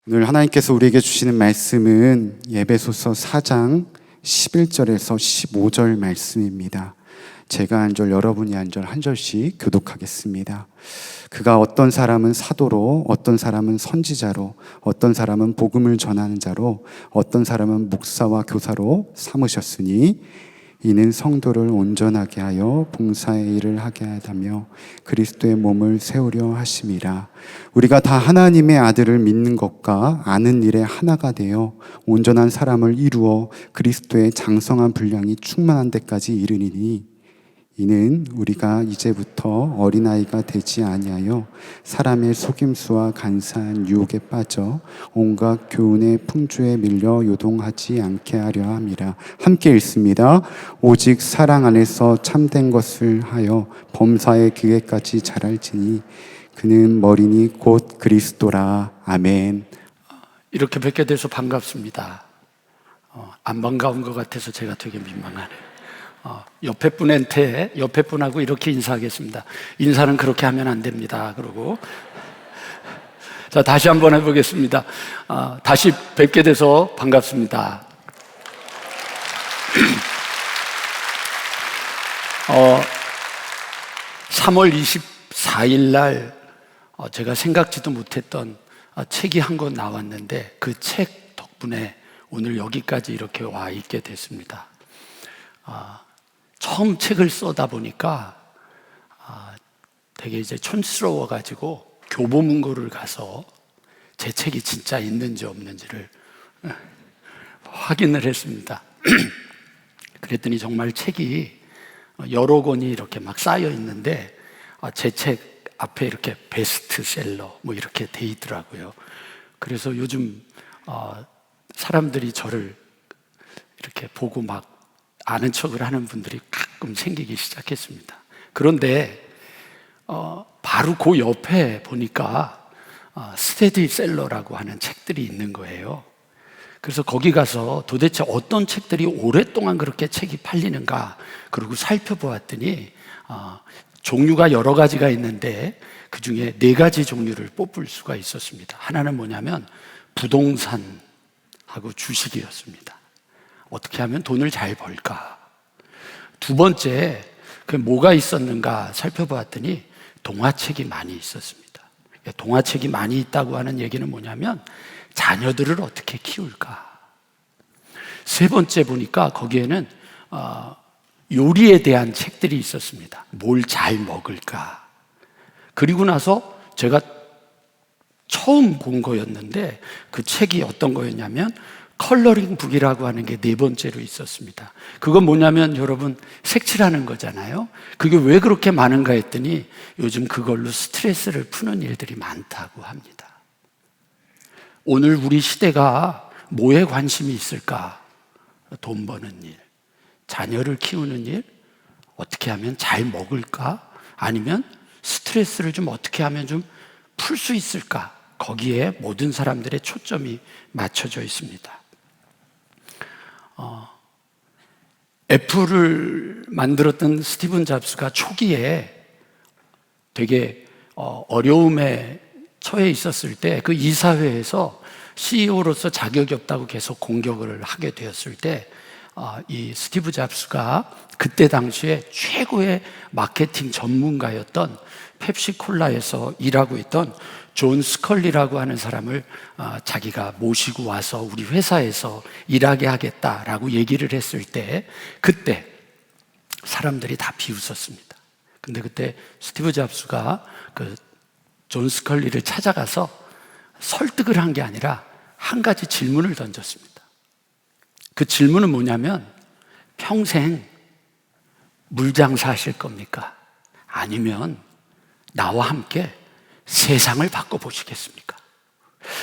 오늘 하나님께서 우리에게 주시는 말씀은 에베소서 4장 11절에서 15절 말씀입니다. 제가 한 절, 여러분이 한 절, 한 절씩 교독하겠습니다. 그가 어떤 사람은 사도로, 어떤 사람은 선지자로, 어떤 사람은 복음을 전하는 자로, 어떤 사람은 목사와 교사로 삼으셨으니 이는 성도를 온전하게 하여 봉사의 일을 하게 하다며 그리스도의 몸을 세우려 하심이라. 우리가 다 하나님의 아들을 믿는 것과 아는 일에 하나가 되어 온전한 사람을 이루어 그리스도의 장성한 분량이 충만한 데까지 이르니니 이는 우리가 이제부터 어린아이가 되지 아니하여 사람의 속임수와 간사한 유혹에 빠져 온갖 교훈의 풍조에 밀려 요동하지 않게 하려 함이라. 함께 읽습니다. 오직 사랑 안에서 참된 것을 하여 범사의 기회까지 자랄지니 그는 머리니 곧 그리스도라. 아멘. 이렇게 뵙게 돼서 반갑습니다. 안 반가운 것 같아서 제가 되게 민망하네요. 옆에 분하고 이렇게 인사하겠습니다. 인사는 그렇게 하면 안 됩니다. 그러고 자, 다시 한번 해보겠습니다. 다시 뵙게 돼서 반갑습니다. 3월 24일 날 제가 생각지도 못했던 책이 한 권 나왔는데 그 책 덕분에 오늘 여기까지 이렇게 와 있게 됐습니다. 처음 책을 써다 보니까 되게 이제 촌스러워가지고 교보문고를 가서 제 책이 진짜 있는지 없는지를 확인을 했습니다. 그랬더니 정말 책이 여러 권이 이렇게 막 쌓여 있는데 제 책 앞에 이렇게 베스트셀러 뭐 이렇게 돼 있더라고요. 그래서 요즘 사람들이 저를 이렇게 보고 막 아는 척을 하는 분들이 가끔 생기기 시작했습니다. 그런데 바로 그 옆에 보니까 스테디셀러라고 하는 책들이 있는 거예요. 그래서 거기 가서 도대체 어떤 책들이 오랫동안 그렇게 책이 팔리는가 그리고 살펴보았더니 종류가 여러 가지가 있는데 그 중에 4가지 종류를 뽑을 수가 있었습니다. 하나는 뭐냐면 부동산하고 주식이었습니다. 어떻게 하면 돈을 잘 벌까? 두 번째, 그 뭐가 있었는가 살펴보았더니 동화책이 많이 있었습니다. 동화책이 많이 있다고 하는 얘기는 뭐냐면 자녀들을 어떻게 키울까? 세 번째 보니까 거기에는 요리에 대한 책들이 있었습니다. 뭘 잘 먹을까? 그리고 나서 제가 처음 본 거였는데 그 책이 어떤 거였냐면 컬러링 북이라고 하는 게 4번째로 있었습니다. 그건 뭐냐면 여러분 색칠하는 거잖아요. 그게 왜 그렇게 많은가 했더니 요즘 그걸로 스트레스를 푸는 일들이 많다고 합니다. 오늘 우리 시대가 뭐에 관심이 있을까? 돈 버는 일, 자녀를 키우는 일, 어떻게 하면 잘 먹을까? 아니면 스트레스를 좀 어떻게 하면 좀 풀 수 있을까? 거기에 모든 사람들의 초점이 맞춰져 있습니다. 애플을 만들었던 스티븐 잡스가 초기에 되게 어려움에 처해 있었을 때 그 이사회에서 CEO로서 자격이 없다고 계속 공격을 하게 되었을 때 이 스티브 잡스가 그때 당시에 최고의 마케팅 전문가였던 펩시콜라에서 일하고 있던 존 스컬리라고 하는 사람을 자기가 모시고 와서 우리 회사에서 일하게 하겠다라고 얘기를 했을 때 그때 사람들이 다 비웃었습니다. 근데 그때 스티브 잡스가 그 존 스컬리를 찾아가서 설득을 한 게 아니라 한 가지 질문을 던졌습니다. 그 질문은 뭐냐면 평생 물장사 하실 겁니까? 아니면 나와 함께 세상을 바꿔보시겠습니까?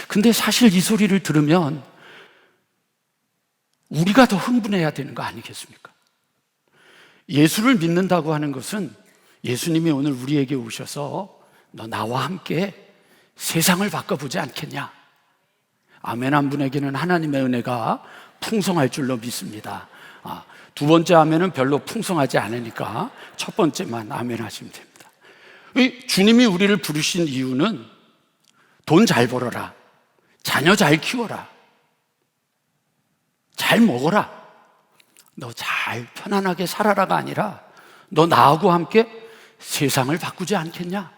근데 사실 이 소리를 들으면 우리가 더 흥분해야 되는 거 아니겠습니까? 예수를 믿는다고 하는 것은 예수님이 오늘 우리에게 오셔서 너 나와 함께 세상을 바꿔보지 않겠냐? 아멘 한 분에게는 하나님의 은혜가 풍성할 줄로 믿습니다. 두 번째 아멘은 별로 풍성하지 않으니까 첫 번째만 아멘 하시면 됩니다. 주님이 우리를 부르신 이유는 돈 잘 벌어라, 자녀 잘 키워라. 잘 먹어라. 너 잘 편안하게 살아라가 아니라 너 나하고 함께 세상을 바꾸지 않겠냐?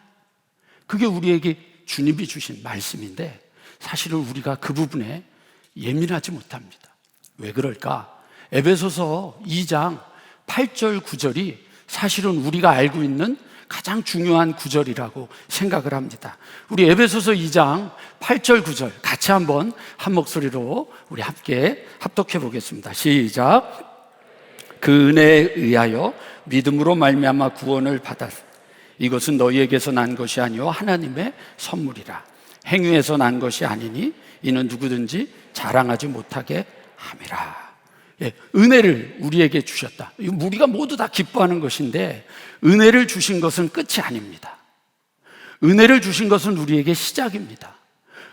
그게 우리에게 주님이 주신 말씀인데 사실은 우리가 그 부분에 예민하지 못합니다. 왜 그럴까? 에베소서 2장 8절 9절이 사실은 우리가 알고 있는 가장 중요한 구절이라고 생각을 합니다. 우리 에베소서 2장 8절 9절 같이 한번 한 목소리로 우리 함께 합독해 보겠습니다. 시작. 그 은혜에 의하여 믿음으로 말미암아 구원을 받았으니 이것은 너희에게서 난 것이 아니요 하나님의 선물이라. 행위에서 난 것이 아니니 이는 누구든지 자랑하지 못하게 함이라. 예, 은혜를 우리에게 주셨다. 우리가 모두 다 기뻐하는 것인데 은혜를 주신 것은 끝이 아닙니다. 은혜를 주신 것은 우리에게 시작입니다.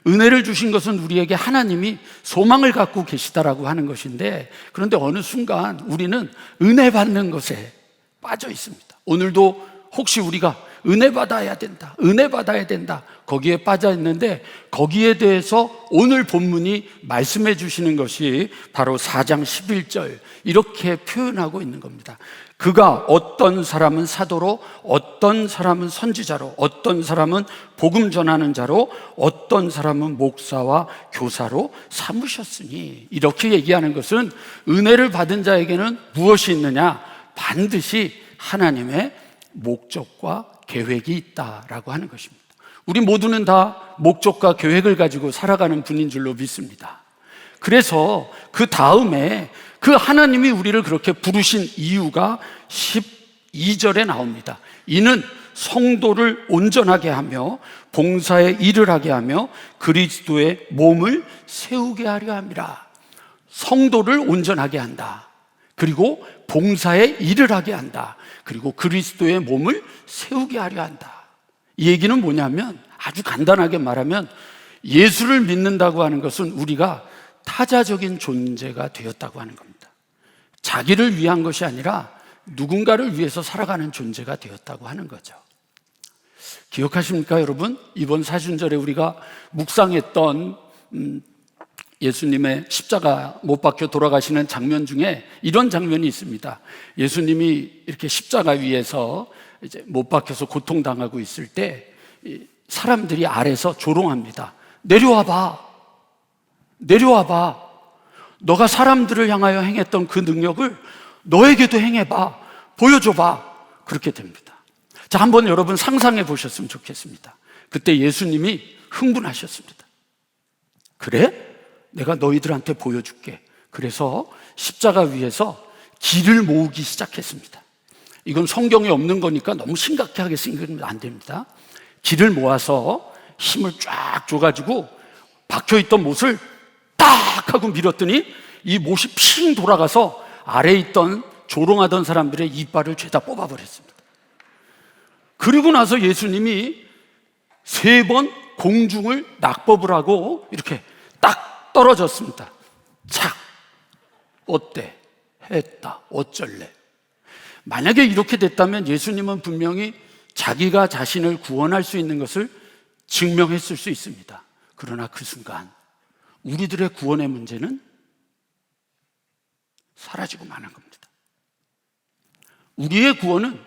은혜를 주신 것은 우리에게 하나님이 소망을 갖고 계시다라고 하는 것인데, 그런데 어느 순간 우리는 은혜 받는 것에 빠져 있습니다. 오늘도 혹시 우리가 은혜 받아야 된다, 은혜 받아야 된다, 거기에 빠져 있는데 거기에 대해서 오늘 본문이 말씀해 주시는 것이 바로 4장 11절 이렇게 표현하고 있는 겁니다. 그가 어떤 사람은 사도로, 어떤 사람은 선지자로, 어떤 사람은 복음 전하는 자로, 어떤 사람은 목사와 교사로 삼으셨으니, 이렇게 얘기하는 것은 은혜를 받은 자에게는 무엇이 있느냐? 반드시 하나님의 목적과 계획이 있다라고 하는 것입니다. 우리 모두는 다 목적과 계획을 가지고 살아가는 분인 줄로 믿습니다. 그래서 그 다음에 그 하나님이 우리를 그렇게 부르신 이유가 12절에 나옵니다. 이는 성도를 온전하게 하며 봉사의 일을 하게 하며 그리스도의 몸을 세우게 하려 함이라. 성도를 온전하게 한다. 그리고 봉사의 일을 하게 한다. 그리고 그리스도의 몸을 세우게 하려 한다. 이 얘기는 뭐냐면, 아주 간단하게 말하면 예수를 믿는다고 하는 것은 우리가 타자적인 존재가 되었다고 하는 겁니다. 자기를 위한 것이 아니라 누군가를 위해서 살아가는 존재가 되었다고 하는 거죠. 기억하십니까, 여러분? 이번 사순절에 우리가 묵상했던 예수님의 십자가 못 박혀 돌아가시는 장면 중에 이런 장면이 있습니다. 예수님이 이렇게 십자가 위에서 이제 못 박혀서 고통당하고 있을 때 사람들이 아래서 조롱합니다. 내려와봐. 내려와봐. 너가 사람들을 향하여 행했던 그 능력을 너에게도 행해봐. 보여줘봐. 그렇게 됩니다. 자, 한번 여러분 상상해 보셨으면 좋겠습니다. 그때 예수님이 흥분하셨습니다. 그래? 내가 너희들한테 보여줄게. 그래서 십자가 위에서 기를 모으기 시작했습니다. 이건 성경에 없는 거니까 너무 심각하게 생각하면 안 됩니다. 기를 모아서 힘을 쫙 줘가지고 박혀있던 못을 딱 하고 밀었더니 이 못이 핑 돌아가서 아래에 있던 조롱하던 사람들의 이빨을 죄다 뽑아버렸습니다. 그리고 나서 예수님이 3번 공중을 낙법을 하고 이렇게 딱 떨어졌습니다. 착! 어때? 했다. 어쩔래? 만약에 이렇게 됐다면 예수님은 분명히 자기가 자신을 구원할 수 있는 것을 증명했을 수 있습니다. 그러나 그 순간 우리들의 구원의 문제는 사라지고 마는 겁니다. 우리의 구원은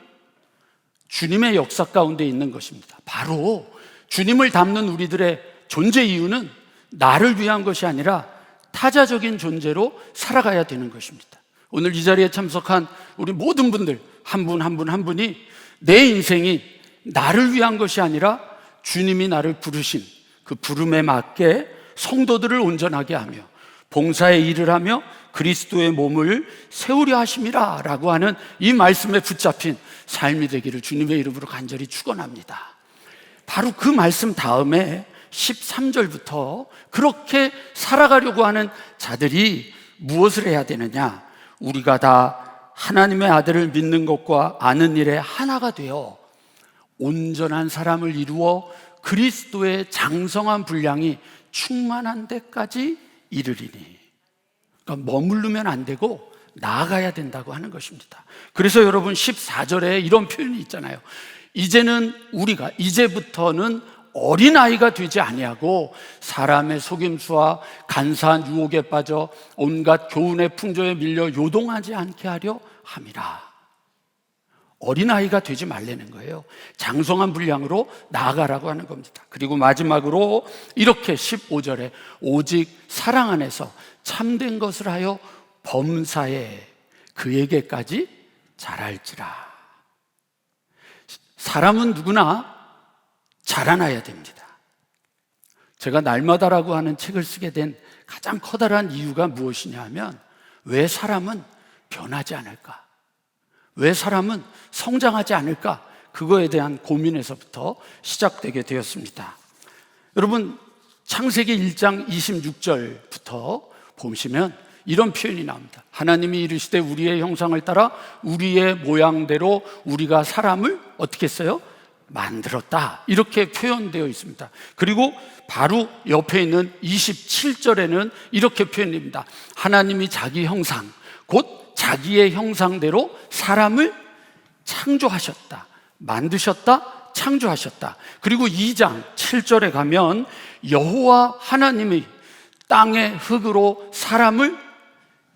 주님의 역사 가운데 있는 것입니다. 바로 주님을 닮는 우리들의 존재 이유는 나를 위한 것이 아니라 타자적인 존재로 살아가야 되는 것입니다. 오늘 이 자리에 참석한 우리 모든 분들 한 분 한 분 한 분이 내 인생이 나를 위한 것이 아니라 주님이 나를 부르신 그 부름에 맞게 성도들을 온전하게 하며 봉사의 일을 하며 그리스도의 몸을 세우려 하심이라 라고 하는 이 말씀에 붙잡힌 삶이 되기를 주님의 이름으로 간절히 축원합니다. 바로 그 말씀 다음에 13절부터 그렇게 살아가려고 하는 자들이 무엇을 해야 되느냐? 우리가 다 하나님의 아들을 믿는 것과 아는 일에 하나가 되어 온전한 사람을 이루어 그리스도의 장성한 분량이 충만한 데까지 이르리니. 그러니까 머무르면 안 되고 나아가야 된다고 하는 것입니다. 그래서 여러분 14절에 이런 표현이 있잖아요. 이제부터는 어린아이가 되지 아니하고 사람의 속임수와 간사한 유혹에 빠져 온갖 교훈의 풍조에 밀려 요동하지 않게 하려 함이라. 어린아이가 되지 말라는 거예요. 장성한 분량으로 나아가라고 하는 겁니다. 그리고 마지막으로 이렇게 15절에 오직 사랑 안에서 참된 것을 하여 범사에 그에게까지 자랄지라. 사람은 누구나 자라나야 됩니다. 제가 날마다라고 하는 책을 쓰게 된 가장 커다란 이유가 무엇이냐 하면, 왜 사람은 변하지 않을까? 왜 사람은 성장하지 않을까? 그거에 대한 고민에서부터 시작되게 되었습니다. 여러분, 창세기 1장 26절부터 보시면 이런 표현이 나옵니다. 하나님이 이르시되 우리의 형상을 따라 우리의 모양대로 우리가 사람을 어떻게 했어요? 만들었다. 이렇게 표현되어 있습니다. 그리고 바로 옆에 있는 27절에는 이렇게 표현됩니다. 하나님이 자기 형상, 곧 자기의 형상대로 사람을 창조하셨다. 만드셨다. 창조하셨다. 그리고 2장 7절에 가면 여호와 하나님이 땅의 흙으로 사람을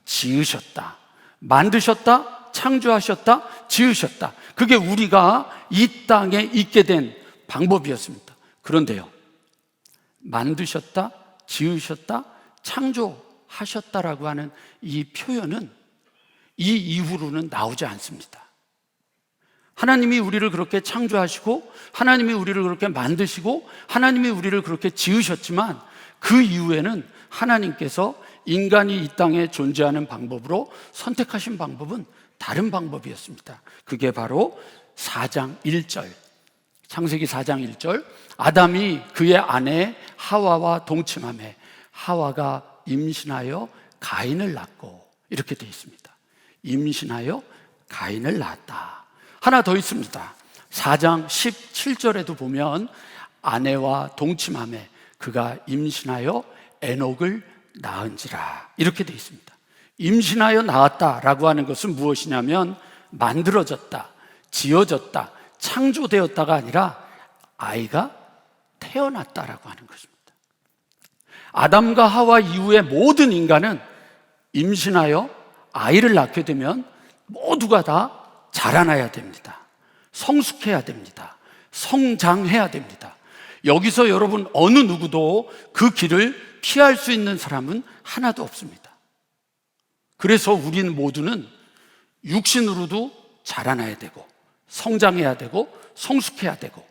지으셨다. 만드셨다. 창조하셨다. 지으셨다. 그게 우리가 이 땅에 있게 된 방법이었습니다. 그런데요, 만드셨다, 지으셨다, 창조하셨다라고 하는 이 표현은 이 이후로는 나오지 않습니다. 하나님이 우리를 그렇게 창조하시고 하나님이 우리를 그렇게 만드시고 하나님이 우리를 그렇게 지으셨지만, 그 이후에는 하나님께서 인간이 이 땅에 존재하는 방법으로 선택하신 방법은 다른 방법이었습니다. 그게 바로 4장 1절, 창세기 4장 1절, 아담이 그의 아내 하와와 동침하매 하와가 임신하여 가인을 낳고, 이렇게 되어 있습니다. 임신하여 가인을 낳았다. 하나 더 있습니다. 4장 17절에도 보면 아내와 동침하매 그가 임신하여 에녹을 낳은지라, 이렇게 되어 있습니다. 임신하여 낳았다라고 하는 것은 무엇이냐면, 만들어졌다, 지어졌다, 창조되었다가 아니라 아이가 태어났다라고 하는 것입니다. 아담과 하와 이후의 모든 인간은 임신하여 아이를 낳게 되면 모두가 다 자라나야 됩니다. 성숙해야 됩니다. 성장해야 됩니다. 여기서 여러분 어느 누구도 그 길을 피할 수 있는 사람은 하나도 없습니다. 그래서 우리는 모두는 육신으로도 자라나야 되고 성장해야 되고 성숙해야 되고,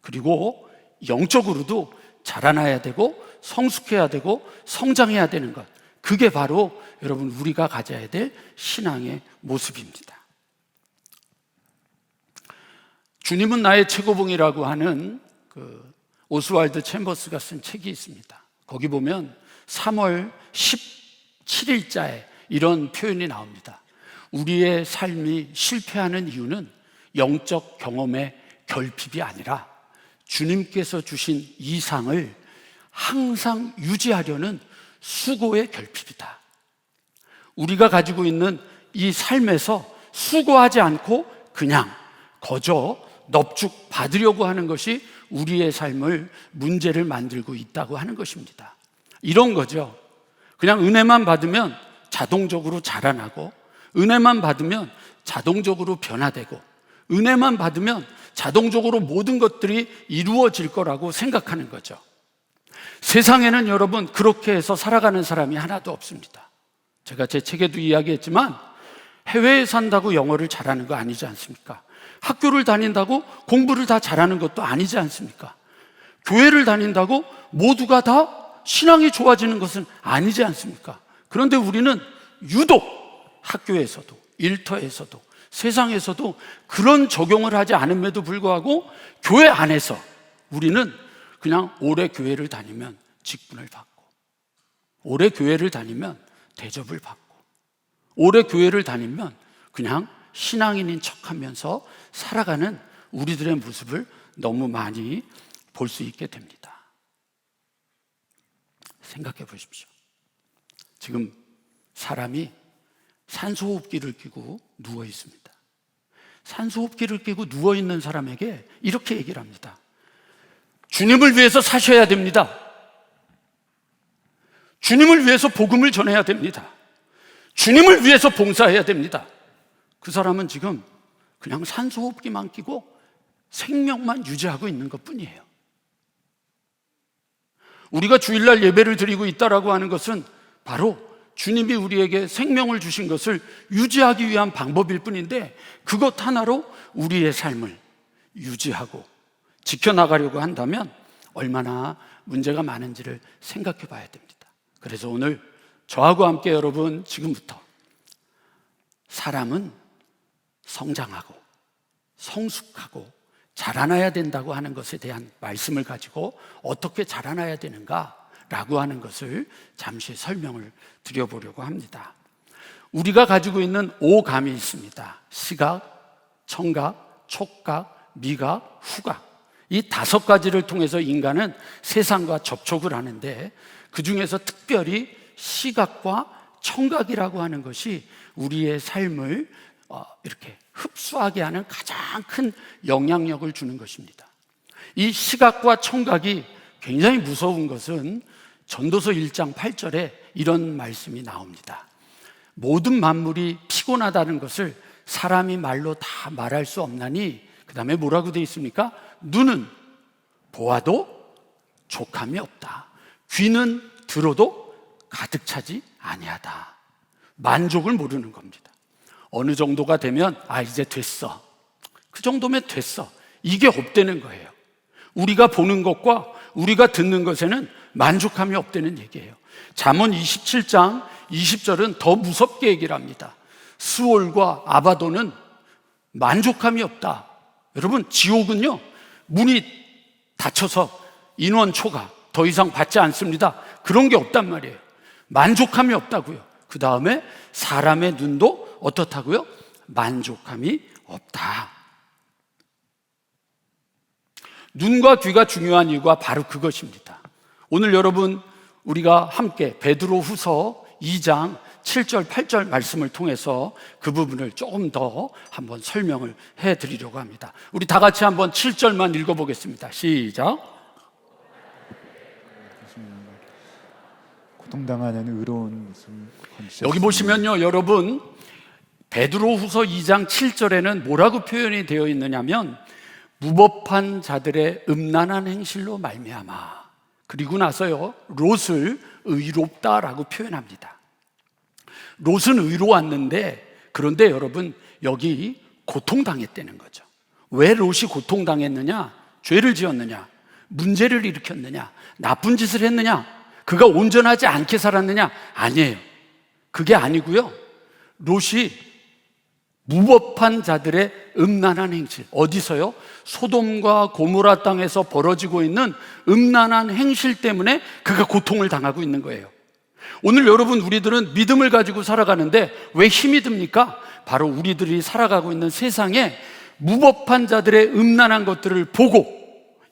그리고 영적으로도 자라나야 되고 성숙해야 되고 성장해야 되는 것, 그게 바로 여러분 우리가 가져야 될 신앙의 모습입니다. 주님은 나의 최고봉이라고 하는 오스왈드 챔버스가 쓴 책이 있습니다. 거기 보면 3월 17일자에 이런 표현이 나옵니다. 우리의 삶이 실패하는 이유는 영적 경험의 결핍이 아니라 주님께서 주신 이 상을 항상 유지하려는 수고의 결핍이다. 우리가 가지고 있는 이 삶에서 수고하지 않고 그냥 거저 넙죽 받으려고 하는 것이 우리의 삶을 문제를 만들고 있다고 하는 것입니다. 이런 거죠. 그냥 은혜만 받으면 자동적으로 자라나고, 은혜만 받으면 자동적으로 변화되고, 은혜만 받으면 자동적으로 모든 것들이 이루어질 거라고 생각하는 거죠. 세상에는 여러분 그렇게 해서 살아가는 사람이 하나도 없습니다. 제가 제 책에도 이야기했지만 해외에 산다고 영어를 잘하는 거 아니지 않습니까? 학교를 다닌다고 공부를 다 잘하는 것도 아니지 않습니까? 교회를 다닌다고 모두가 다 신앙이 좋아지는 것은 아니지 않습니까? 그런데 우리는 유독 학교에서도 일터에서도 세상에서도 그런 적용을 하지 않음에도 불구하고 교회 안에서 우리는 그냥 오래 교회를 다니면 직분을 받고, 오래 교회를 다니면 대접을 받고, 오래 교회를 다니면 그냥 신앙인인 척하면서 살아가는 우리들의 모습을 너무 많이 볼 수 있게 됩니다. 생각해 보십시오. 지금 사람이 산소호흡기를 끼고 누워 있습니다. 산소호흡기를 끼고 누워 있는 사람에게 이렇게 얘기를 합니다. 주님을 위해서 사셔야 됩니다. 주님을 위해서 복음을 전해야 됩니다. 주님을 위해서 봉사해야 됩니다. 그 사람은 지금 그냥 산소호흡기만 끼고 생명만 유지하고 있는 것뿐이에요. 우리가 주일날 예배를 드리고 있다라고 하는 것은 바로 주님이 우리에게 생명을 주신 것을 유지하기 위한 방법일 뿐인데, 그것 하나로 우리의 삶을 유지하고 지켜나가려고 한다면 얼마나 문제가 많은지를 생각해 봐야 됩니다. 그래서 오늘 저하고 함께 여러분, 지금부터 사람은 성장하고 성숙하고 자라나야 된다고 하는 것에 대한 말씀을 가지고 어떻게 자라나야 되는가라고 하는 것을 잠시 설명을 드려보려고 합니다. 우리가 가지고 있는 오감이 있습니다. 시각, 청각, 촉각, 미각, 후각. 이 5가지를 통해서 인간은 세상과 접촉을 하는데, 그 중에서 특별히 시각과 청각이라고 하는 것이 우리의 삶을 이렇게 흡수하게 하는 가장 큰 영향력을 주는 것입니다. 이 시각과 청각이 굉장히 무서운 것은 전도서 1장 8절에 이런 말씀이 나옵니다. 모든 만물이 피곤하다는 것을 사람이 말로 다 말할 수 없나니, 그 다음에 뭐라고 되어 있습니까? 눈은 보아도 족함이 없다. 귀는 들어도 가득 차지 아니하다. 만족을 모르는 겁니다. 어느 정도가 되면 이제 됐어. 그 정도면 됐어. 이게 없다는 거예요. 우리가 보는 것과 우리가 듣는 것에는 만족함이 없다는 얘기예요. 잠언 27장 20절은 더 무섭게 얘기를 합니다. 스올과 아바도는 만족함이 없다. 여러분, 지옥은요, 문이 닫혀서 인원 초과 더 이상 받지 않습니다. 그런 게 없단 말이에요. 만족함이 없다고요. 그 다음에 사람의 눈도 어떻다고요? 만족함이 없다. 눈과 귀가 중요한 이유가 바로 그것입니다. 오늘 여러분, 우리가 함께 베드로후서 2장 7절 8절 말씀을 통해서 그 부분을 조금 더 한번 설명을 해드리려고 합니다. 우리 다 같이 한번 7절만 읽어보겠습니다. 시작. 고통당하는 의로운 모습을 여기 보시면요, 여러분, 베드로후서 2장 7절에는 뭐라고 표현이 되어 있느냐면, 무법한 자들의 음란한 행실로 말미암아. 그리고 나서요, 롯을 의롭다라고 표현합니다. 롯은 의로웠는데, 그런데 여러분, 여기 고통당했다는 거죠. 왜 롯이 고통당했느냐? 죄를 지었느냐? 문제를 일으켰느냐? 나쁜 짓을 했느냐? 그가 온전하지 않게 살았느냐? 아니에요. 그게 아니고요, 롯이 무법한 자들의 음란한 행실, 어디서요? 소돔과 고모라 땅에서 벌어지고 있는 음란한 행실 때문에 그가 고통을 당하고 있는 거예요. 오늘 여러분, 우리들은 믿음을 가지고 살아가는데 왜 힘이 듭니까? 바로 우리들이 살아가고 있는 세상에 무법한 자들의 음란한 것들을 보고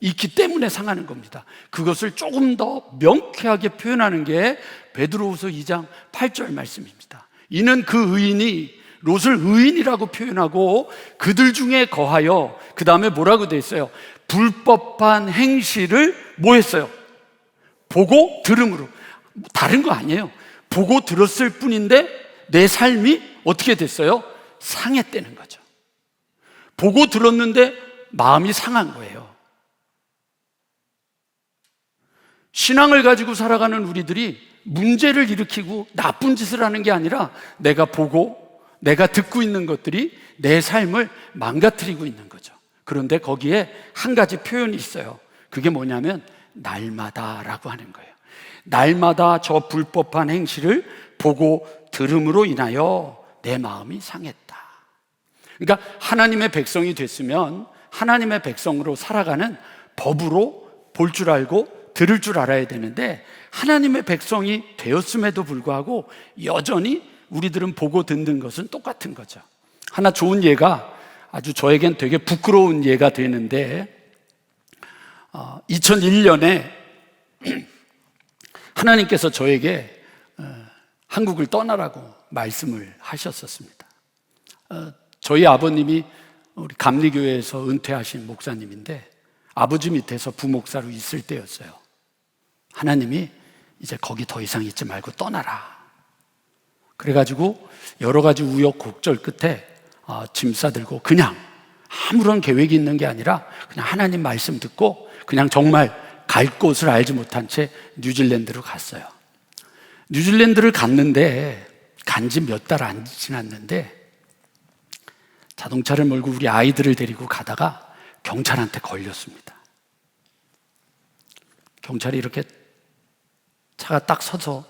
있기 때문에 상하는 겁니다. 그것을 조금 더 명쾌하게 표현하는 게 베드로후서 2장 8절 말씀입니다. 이는 그 의인이 롯을 의인이라고 표현하고 그들 중에 거하여, 그 다음에 뭐라고 돼 있어요? 불법한 행실을 뭐 했어요? 보고 들음으로. 다른 거 아니에요. 보고 들었을 뿐인데 내 삶이 어떻게 됐어요? 상했다는 거죠. 보고 들었는데 마음이 상한 거예요. 신앙을 가지고 살아가는 우리들이 문제를 일으키고 나쁜 짓을 하는 게 아니라, 내가 보고 내가 듣고 있는 것들이 내 삶을 망가뜨리고 있는 거죠. 그런데 거기에 한 가지 표현이 있어요. 그게 뭐냐면 날마다라고 하는 거예요. 날마다 저 불법한 행실을 보고 들음으로 인하여 내 마음이 상했다. 그러니까 하나님의 백성이 됐으면 하나님의 백성으로 살아가는 법으로 볼 줄 알고 들을 줄 알아야 되는데, 하나님의 백성이 되었음에도 불구하고 여전히 우리들은 보고 듣는 것은 똑같은 거죠. 하나 좋은 예가, 아주 저에겐 되게 부끄러운 예가 되는데, 2001년에 하나님께서 저에게 한국을 떠나라고 말씀을 하셨었습니다. 저희 아버님이 우리 감리교회에서 은퇴하신 목사님인데, 아버지 밑에서 부목사로 있을 때였어요. 하나님이 이제 거기 더 이상 있지 말고 떠나라. 그래가지고 여러 가지 우여곡절 끝에 짐 싸들고 그냥 아무런 계획이 있는 게 아니라 그냥 하나님 말씀 듣고 그냥 정말 갈 곳을 알지 못한 채 뉴질랜드로 갔어요. 뉴질랜드를 갔는데 간지 몇 달 안 지났는데 자동차를 몰고 우리 아이들을 데리고 가다가 경찰한테 걸렸습니다. 경찰이 이렇게 차가 딱 서서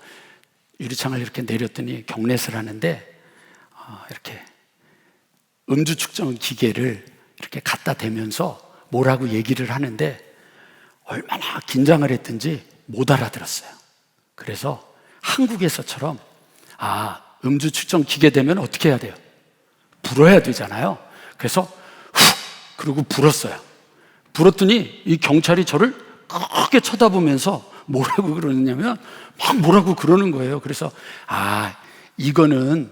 유리창을 이렇게 내렸더니 경례를 하는데 이렇게 음주 측정 기계를 이렇게 갖다 대면서 뭐라고 얘기를 하는데 얼마나 긴장을 했든지 못 알아들었어요. 그래서 한국에서처럼 음주 측정 기계 되면 어떻게 해야 돼요? 불어야 되잖아요. 그래서 후 그러고 불었어요. 불었더니 이 경찰이 저를 크게 쳐다보면서 뭐라고 그러느냐면 막 뭐라고 그러는 거예요. 그래서 이거는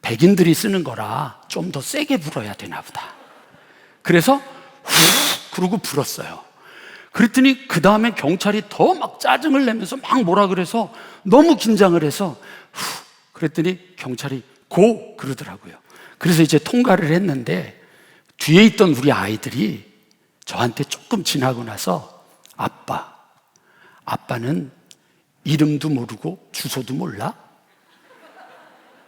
백인들이 쓰는 거라 좀 더 세게 불어야 되나 보다. 그래서 후 그러고 불었어요. 그랬더니 그 다음에 경찰이 더 막 짜증을 내면서 막 뭐라 그래서 너무 긴장을 해서 후 그랬더니 경찰이 고 그러더라고요. 그래서 이제 통과를 했는데 뒤에 있던 우리 아이들이 저한테 조금 지나고 나서 아빠는 이름도 모르고 주소도 몰라?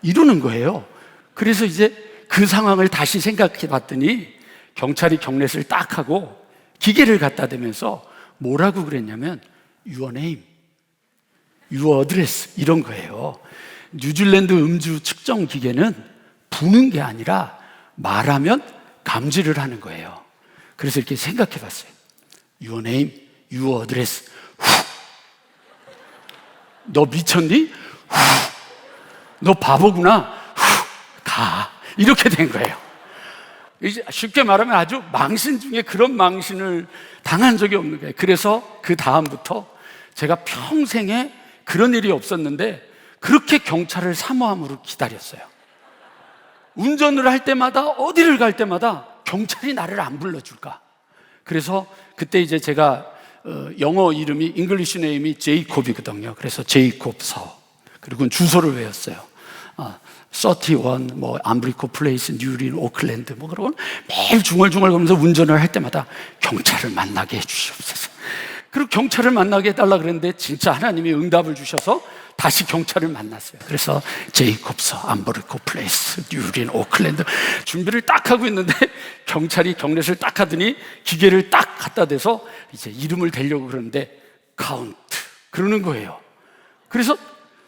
이러는 거예요. 그래서 이제 그 상황을 다시 생각해 봤더니 경찰이 경례를 딱 하고 기계를 갖다 대면서 뭐라고 그랬냐면 Your name, Your address 이런 거예요. 뉴질랜드 음주 측정 기계는 부는 게 아니라 말하면 감지를 하는 거예요. 그래서 이렇게 생각해 봤어요. Your name, Your address. 너 미쳤니? 너 바보구나. 가. 이렇게 된 거예요. 이제 쉽게 말하면 아주 망신 중에 그런 망신을 당한 적이 없는 거예요. 그래서 그 다음부터 제가 평생에 그런 일이 없었는데 그렇게 경찰을 사모함으로 기다렸어요. 운전을 할 때마다 어디를 갈 때마다 경찰이 나를 안 불러줄까? 그래서 그때 이제 제가 영어 이름이 잉글리시 네임이 제이콥이거든요. 그래서 제이콥서 그리고 주소를 외웠어요. 31 뭐 암브리코 플레이스 뉴린 오클랜드 뭐 그러고 매일 중얼중얼 거리면서 운전을 할 때마다 경찰을 만나게 해주시옵소서. 그리고 경찰을 만나게 해달라 그랬는데 진짜 하나님이 응답을 주셔서 다시 경찰을 만났어요. 그래서 제이콥서 암브리코 플레이스 뉴린 오클랜드 준비를 딱 하고 있는데 경찰이 경례를 딱 하더니 기계를 딱 갖다 대서 이제 이름을 대려고 그러는데 카운트 그러는 거예요. 그래서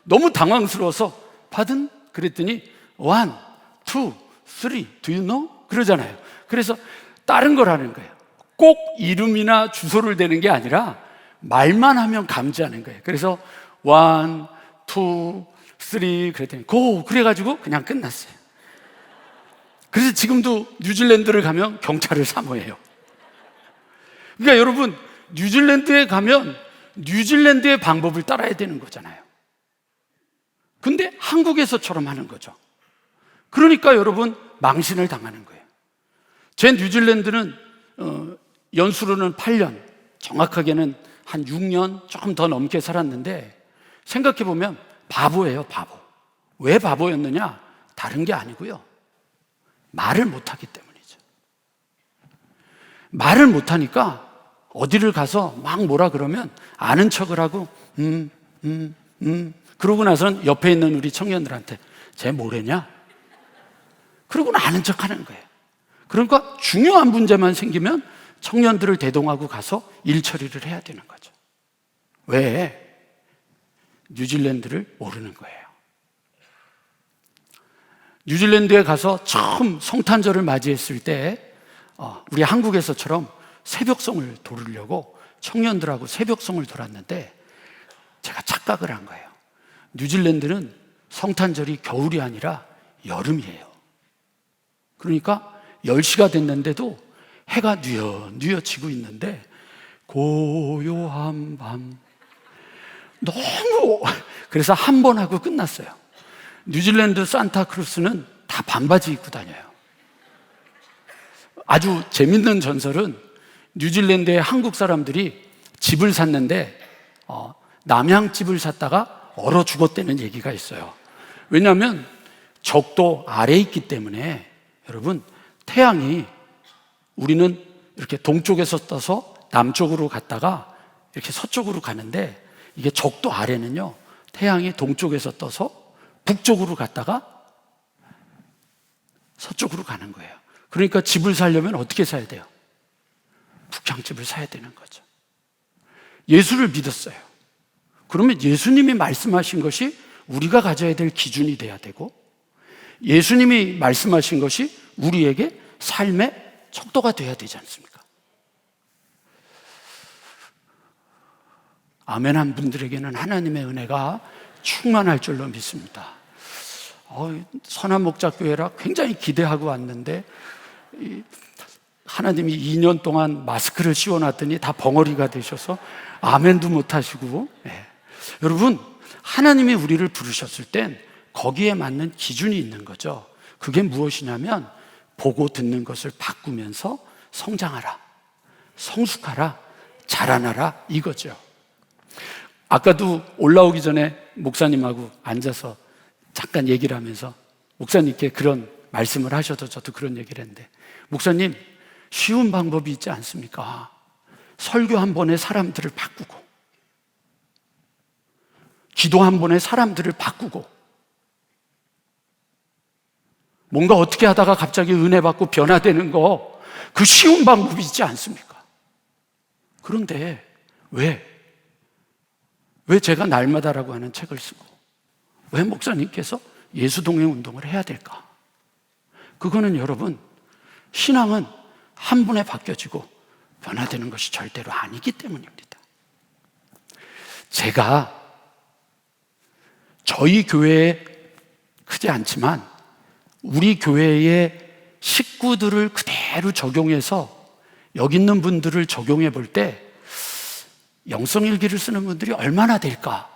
너무 당황스러워서 받은? 그랬더니 1, 2, 3 do you know? 그러잖아요. 그래서 다른 걸 하는 거예요. 꼭 이름이나 주소를 대는 게 아니라 말만 하면 감지하는 거예요. 그래서 1, 2, 3 그랬더니 고! 그래가지고 그냥 끝났어요. 그래서 지금도 뉴질랜드를 가면 경찰을 사모해요. 그러니까 여러분 뉴질랜드에 가면 뉴질랜드의 방법을 따라야 되는 거잖아요. 근데 한국에서처럼 하는 거죠. 그러니까 여러분 망신을 당하는 거예요. 제 뉴질랜드는 연수로는 8년, 정확하게는 한 6년 조금 더 넘게 살았는데 생각해보면 바보예요, 바보. 왜 바보였느냐? 다른 게 아니고요. 말을 못하기 때문이죠. 말을 못하니까 어디를 가서 막 뭐라 그러면 아는 척을 하고 그러고 나서는 옆에 있는 우리 청년들한테 쟤 뭐래냐? 그러고는 아는 척 하는 거예요. 그러니까 중요한 문제만 생기면 청년들을 대동하고 가서 일 처리를 해야 되는 거죠. 왜? 뉴질랜드를 모르는 거예요. 뉴질랜드에 가서 처음 성탄절을 맞이했을 때 우리 한국에서처럼 새벽송을 돌으려고 청년들하고 새벽송을 돌았는데 제가 착각을 한 거예요. 뉴질랜드는 성탄절이 겨울이 아니라 여름이에요. 그러니까 10시가 됐는데도 해가 뉘어뉘어 지고 있는데 고요한 밤 너무 그래서 한 번 하고 끝났어요. 뉴질랜드 산타크루스는 다 반바지 입고 다녀요. 아주 재밌는 전설은 뉴질랜드의 한국 사람들이 집을 샀는데 남향집을 샀다가 얼어 죽었다는 얘기가 있어요. 왜냐하면 적도 아래에 있기 때문에 여러분, 태양이 우리는 이렇게 동쪽에서 떠서 남쪽으로 갔다가 이렇게 서쪽으로 가는데, 이게 적도 아래는요, 태양이 동쪽에서 떠서 북쪽으로 갔다가 서쪽으로 가는 거예요. 그러니까 집을 사려면 어떻게 사야 돼요? 북향집을 사야 되는 거죠. 예수를 믿었어요. 그러면 예수님이 말씀하신 것이 우리가 가져야 될 기준이 돼야 되고, 예수님이 말씀하신 것이 우리에게 삶의 척도가 돼야 되지 않습니까? 아멘한 분들에게는 하나님의 은혜가 충만할 줄로 믿습니다. 선한 목자교회라 굉장히 기대하고 왔는데 하나님이 2년 동안 마스크를 씌워놨더니 다 벙어리가 되셔서 아멘도 못하시고. 여러분, 하나님이 우리를 부르셨을 땐 거기에 맞는 기준이 있는 거죠. 그게 무엇이냐면 보고 듣는 것을 바꾸면서 성장하라, 성숙하라, 자라나라, 이거죠. 아까도 올라오기 전에 목사님하고 앉아서 잠깐 얘기를 하면서 목사님께 그런 말씀을 하셔서 저도 그런 얘기를 했는데, 목사님, 쉬운 방법이 있지 않습니까? 설교 한 번에 사람들을 바꾸고, 기도 한 번에 사람들을 바꾸고, 뭔가 어떻게 하다가 갑자기 은혜 받고 변화되는 거, 그 쉬운 방법이 있지 않습니까? 그런데 왜 제가 날마다라고 하는 책을 쓰고, 왜 목사님께서 예수동행 운동을 해야 될까? 그거는 여러분, 신앙은 한 번에 바뀌어지고 변화되는 것이 절대로 아니기 때문입니다. 제가 저희 교회에 크지 않지만 우리 교회의 식구들을 그대로 적용해서 여기 있는 분들을 적용해 볼 때 영성일기를 쓰는 분들이 얼마나 될까?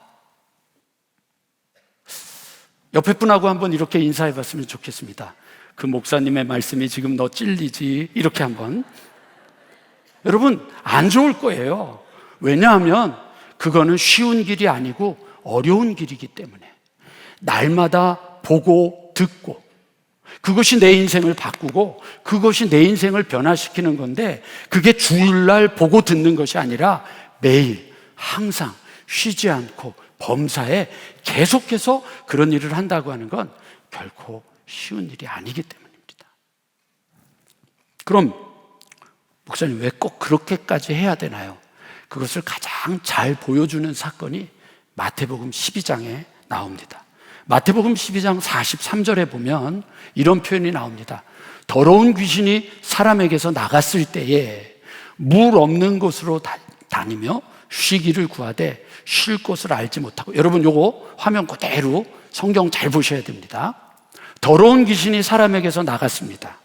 옆에 분하고 한번 이렇게 인사해 봤으면 좋겠습니다. 그 목사님의 말씀이 지금 너 찔리지? 이렇게 한번. 여러분, 안 좋을 거예요. 왜냐하면 그거는 쉬운 길이 아니고 어려운 길이기 때문에 날마다 보고 듣고, 그것이 내 인생을 바꾸고 그것이 내 인생을 변화시키는 건데, 그게 주일날 보고 듣는 것이 아니라 매일 항상 쉬지 않고 범사에 계속해서 그런 일을 한다고 하는 건 결코 쉬운 일이 아니기 때문입니다. 그럼 목사님, 왜 꼭 그렇게까지 해야 되나요? 그것을 가장 잘 보여주는 사건이 마태복음 12장에 나옵니다. 마태복음 12장 43절에 보면 이런 표현이 나옵니다. 더러운 귀신이 사람에게서 나갔을 때에 물 없는 곳으로 다니며 쉬기를 구하되 쉴 곳을 알지 못하고. 여러분, 요거 화면 그대로 성경 잘 보셔야 됩니다. 더러운 귀신이 사람에게서 나갔습니다.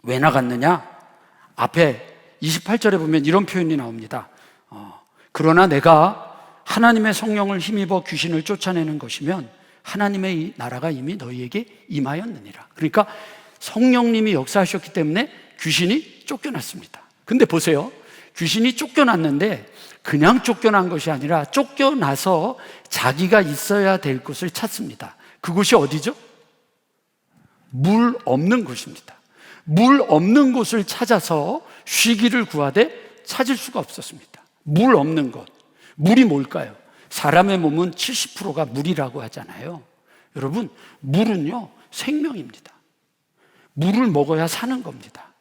왜 나갔느냐? 앞에 28절에 보면 이런 표현이 나옵니다. 그러나 내가 하나님의 성령을 힘입어 귀신을 쫓아내는 것이면 하나님의 이 나라가 이미 너희에게 임하였느니라. 그러니까 성령님이 역사하셨기 때문에 귀신이 쫓겨났습니다. 근데 보세요, 귀신이 쫓겨났는데 그냥 쫓겨난 것이 아니라 쫓겨나서 자기가 있어야 될 곳을 찾습니다. 그곳이 어디죠? 물 없는 곳입니다. 물 없는 곳을 찾아서 쉬기를 구하되 찾을 수가 없었습니다. 물 없는 곳. 물이 뭘까요? 사람의 몸은 70%가 물이라고 하잖아요. 여러분, 물은요, 생명입니다. 물을 먹어야 사는 겁니다.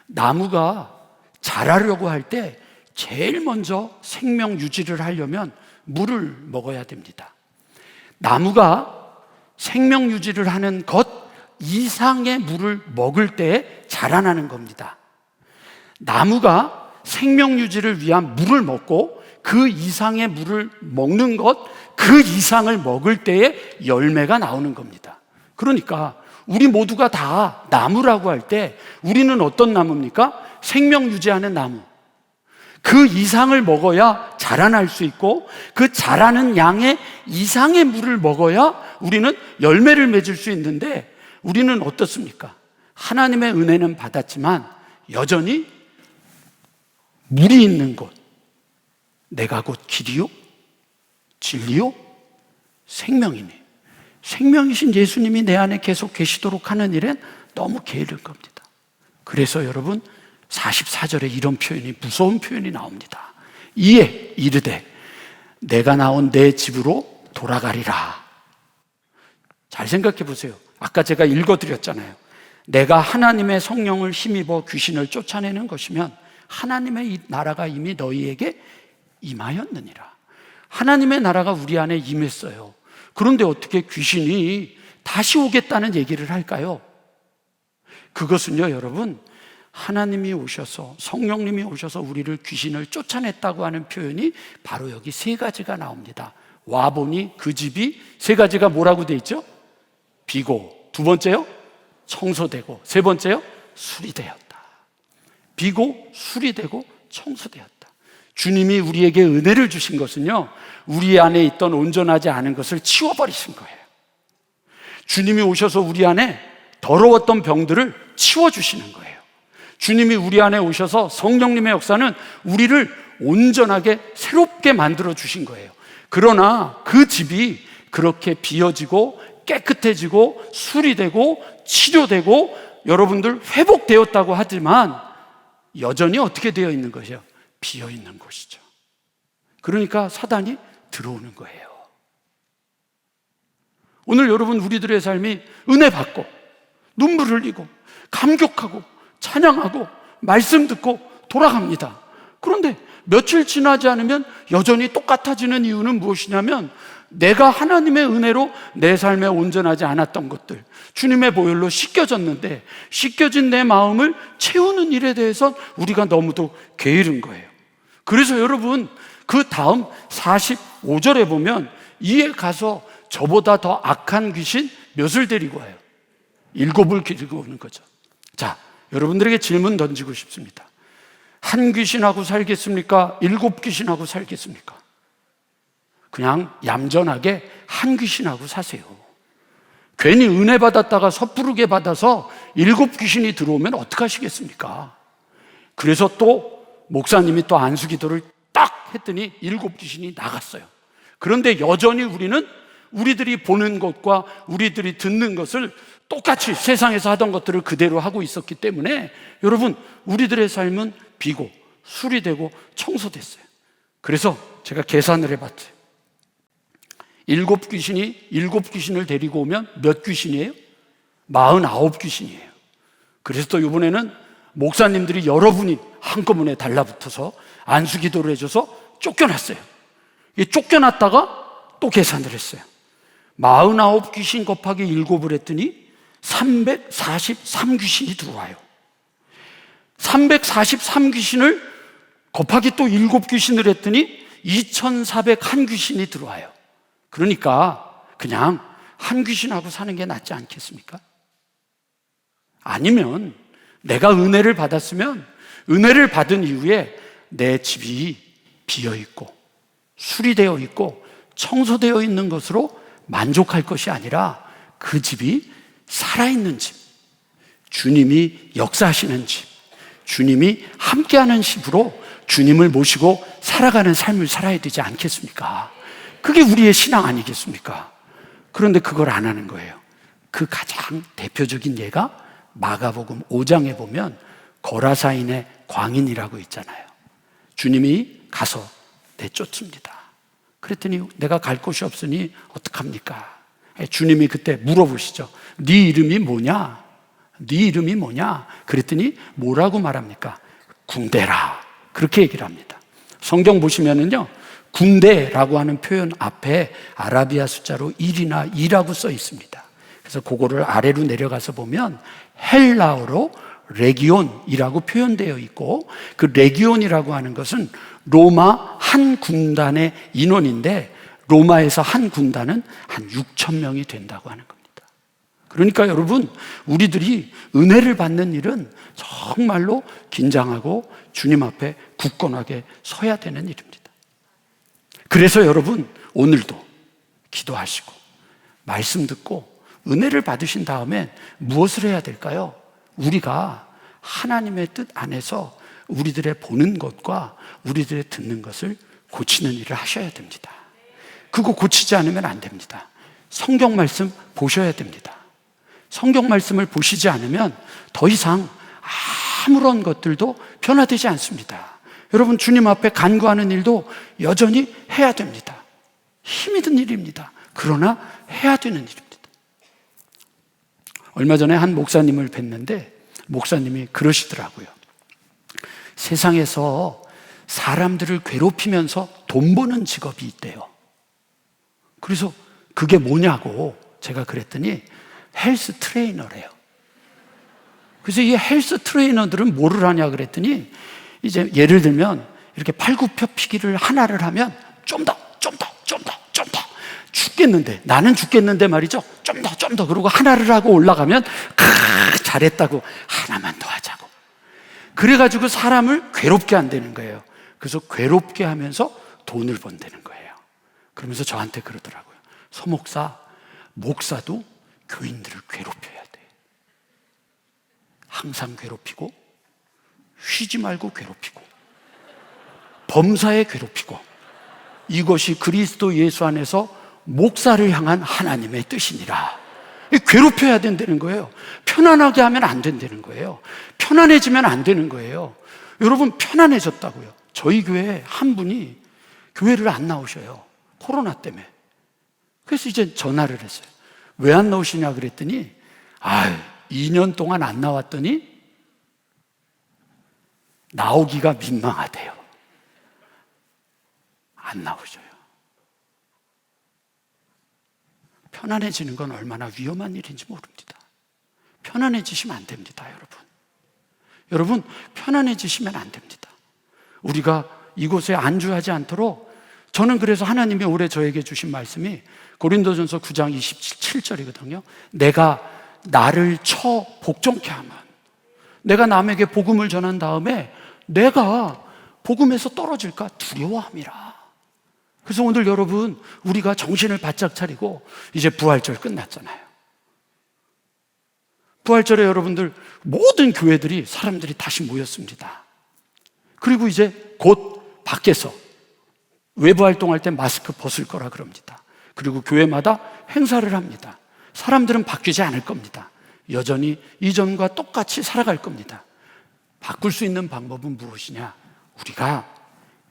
나무가 자라려고 할 때 제일 먼저 생명 유지를 하려면 물을 먹어야 됩니다. 나무가 생명 유지를 하는 것 이상의 물을 먹을 때 자라나는 겁니다. 나무가 생명 유지를 위한 물을 먹고 그 이상의 물을 먹는 것, 그 이상을 먹을 때에 열매가 나오는 겁니다. 그러니까 우리 모두가 다 나무라고 할 때 우리는 어떤 나무입니까? 생명 유지하는 나무. 그 이상을 먹어야 자라날 수 있고, 그 자라는 양의 이상의 물을 먹어야 우리는 열매를 맺을 수 있는데, 우리는 어떻습니까? 하나님의 은혜는 받았지만 여전히 물이 있는 곳, 내가 곧 길이요 진리요 생명이니, 생명이신 예수님이 내 안에 계속 계시도록 하는 일엔 너무 게으른 겁니다. 그래서 여러분 44절에 이런 표현이, 무서운 표현이 나옵니다. 이에 이르되 내가 나온 내 집으로 돌아가리라. 잘 생각해 보세요. 아까 제가 읽어드렸잖아요. 내가 하나님의 성령을 힘입어 귀신을 쫓아내는 것이면 하나님의 이 나라가 이미 너희에게 임하였느니라. 하나님의 나라가 우리 안에 임했어요. 그런데 어떻게 귀신이 다시 오겠다는 얘기를 할까요? 그것은요, 여러분, 하나님이 오셔서, 성령님이 오셔서 우리를 귀신을 쫓아냈다고 하는 표현이 바로 여기 세 가지가 나옵니다. 와보니 그 집이 세 가지가 뭐라고 돼 있죠? 비고, 두 번째요, 청소되고, 세 번째요, 수리되었다. 비고, 수리되고, 청소되었다. 주님이 우리에게 은혜를 주신 것은요, 우리 안에 있던 온전하지 않은 것을 치워버리신 거예요. 주님이 오셔서 우리 안에 더러웠던 병들을 치워주시는 거예요. 주님이 우리 안에 오셔서 성령님의 역사는 우리를 온전하게 새롭게 만들어 주신 거예요. 그러나 그 집이 그렇게 비어지고 깨끗해지고 수리되고 치료되고 여러분들 회복되었다고 하지만 여전히 어떻게 되어 있는 것이요? 비어 있는 곳이죠. 그러니까 사단이 들어오는 거예요. 오늘 여러분, 우리들의 삶이 은혜 받고 눈물 흘리고 감격하고 찬양하고 말씀 듣고 돌아갑니다. 그런데 며칠 지나지 않으면 여전히 똑같아지는 이유는 무엇이냐면, 내가 하나님의 은혜로 내 삶에 온전하지 않았던 것들, 주님의 보혈로 씻겨졌는데 씻겨진 내 마음을 채우는 일에 대해서 우리가 너무도 게으른 거예요. 그래서 여러분, 그 다음 45절에 보면 이에 가서 저보다 더 악한 귀신 몇을 데리고 와요? 7을 데리고 오는 거죠. 자, 여러분들에게 질문 던지고 싶습니다. 한 귀신하고 살겠습니까? 7 귀신하고 살겠습니까? 그냥 얌전하게 한 귀신하고 사세요. 괜히 은혜 받았다가 섣부르게 받아서 7 귀신이 들어오면 어떡하시겠습니까? 그래서 또 목사님이 또 안수기도를 딱 했더니 7 귀신이 나갔어요. 그런데 여전히 우리는 우리들이 보는 것과 우리들이 듣는 것을 똑같이 세상에서 하던 것들을 그대로 하고 있었기 때문에 여러분, 우리들의 삶은 비고 수리되고 청소됐어요. 그래서 제가 계산을 해봤어요. 7 귀신을 데리고 오면 몇 귀신이에요? 49 귀신이에요. 그래서 또 이번에는 목사님들이 여러분이 한꺼번에 달라붙어서 안수기도를 해줘서 쫓겨났어요. 쫓겨났다가 또 계산을 했어요. 49 귀신 곱하기 7을 했더니 343 귀신이 들어와요. 343 귀신을 곱하기 또 7 귀신을 했더니 2401 귀신이 들어와요. 그러니까 그냥 한 귀신하고 사는 게 낫지 않겠습니까? 아니면 내가 은혜를 받았으면 은혜를 받은 이후에 내 집이 비어있고 수리되어 있고 청소되어 있는 것으로 만족할 것이 아니라 그 집이 살아있는 집, 주님이 역사하시는 집, 주님이 함께하는 집으로 주님을 모시고 살아가는 삶을 살아야 되지 않겠습니까? 그게 우리의 신앙 아니겠습니까? 그런데 그걸 안 하는 거예요. 그 가장 대표적인 예가 마가복음 5장에 보면 거라사인의 광인이라고 있잖아요. 주님이 가서 내쫓습니다. 그랬더니 내가 갈 곳이 없으니 어떡합니까? 주님이 그때 물어보시죠. 네 이름이 뭐냐? 네 이름이 뭐냐? 그랬더니 뭐라고 말합니까? 군대라. 그렇게 얘기를 합니다. 성경 보시면은요, 군대라고 하는 표현 앞에 아라비아 숫자로 1이나 2라고 써 있습니다. 그래서 그거를 아래로 내려가서 보면 헬라어로 레기온이라고 표현되어 있고, 그 레기온이라고 하는 것은 로마 한 군단의 인원인데 로마에서 한 군단은 한 6천 명이 된다고 하는 겁니다. 그러니까 여러분, 우리들이 은혜를 받는 일은 정말로 긴장하고 주님 앞에 굳건하게 서야 되는 일입니다. 그래서 여러분, 오늘도 기도하시고 말씀 듣고 은혜를 받으신 다음에 무엇을 해야 될까요? 우리가 하나님의 뜻 안에서 우리들의 보는 것과 우리들의 듣는 것을 고치는 일을 하셔야 됩니다. 그거 고치지 않으면 안 됩니다. 성경 말씀 보셔야 됩니다. 성경 말씀을 보시지 않으면 더 이상 아무런 것들도 변화되지 않습니다. 여러분, 주님 앞에 간구하는 일도 여전히 해야 됩니다. 힘이 든 일입니다. 그러나 해야 되는 일입니다. 얼마 전에 한 목사님을 뵀는데 목사님이 그러시더라고요. 세상에서 사람들을 괴롭히면서 돈 버는 직업이 있대요. 그래서 그게 뭐냐고 제가 그랬더니 헬스 트레이너래요. 그래서 이 헬스 트레이너들은 뭐를 하냐 그랬더니 이제 예를 들면 이렇게 팔굽혀펴기를 하나를 하면 좀 더 죽겠는데, 나는 죽겠는데 말이죠. 좀 더 그러고 하나를 하고 올라가면 잘했다고 하나만 더 하자고. 그래가지고 사람을 괴롭게 한다는 거예요. 그래서 괴롭게 하면서 돈을 번다는 거예요. 그러면서 저한테 그러더라고요. 서목사, 목사도 교인들을 괴롭혀야 돼. 항상 괴롭히고, 쉬지 말고 괴롭히고, 범사에 괴롭히고, 이것이 그리스도 예수 안에서 목사를 향한 하나님의 뜻이니라. 괴롭혀야 된다는 거예요. 편안하게 하면 안 된다는 거예요. 편안해지면 안 되는 거예요. 여러분, 편안해졌다고요. 저희 교회에 한 분이 교회를 안 나오셔요. 코로나 때문에. 그래서 이제 전화를 했어요. 왜 안 나오시냐 그랬더니 2년 동안 안 나왔더니 나오기가 민망하대요. 안 나오셔요. 편안해지는 건 얼마나 위험한 일인지 모릅니다. 편안해지시면 안 됩니다, 여러분. 여러분, 편안해지시면 안 됩니다. 우리가 이곳에 안주하지 않도록, 저는 그래서 하나님이 올해 저에게 주신 말씀이 고린도전서 9장 27절이거든요. 내가 나를 쳐 복종케 하면, 내가 남에게 복음을 전한 다음에 내가 복음에서 떨어질까 두려워함이라. 그래서 오늘 여러분, 우리가 정신을 바짝 차리고, 이제 부활절 끝났잖아요. 부활절에 여러분들 모든 교회들이 사람들이 다시 모였습니다. 그리고 이제 곧 밖에서 외부 활동할 때 마스크 벗을 거라 그럽니다. 그리고 교회마다 행사를 합니다. 사람들은 바뀌지 않을 겁니다. 여전히 이전과 똑같이 살아갈 겁니다. 바꿀 수 있는 방법은 무엇이냐? 우리가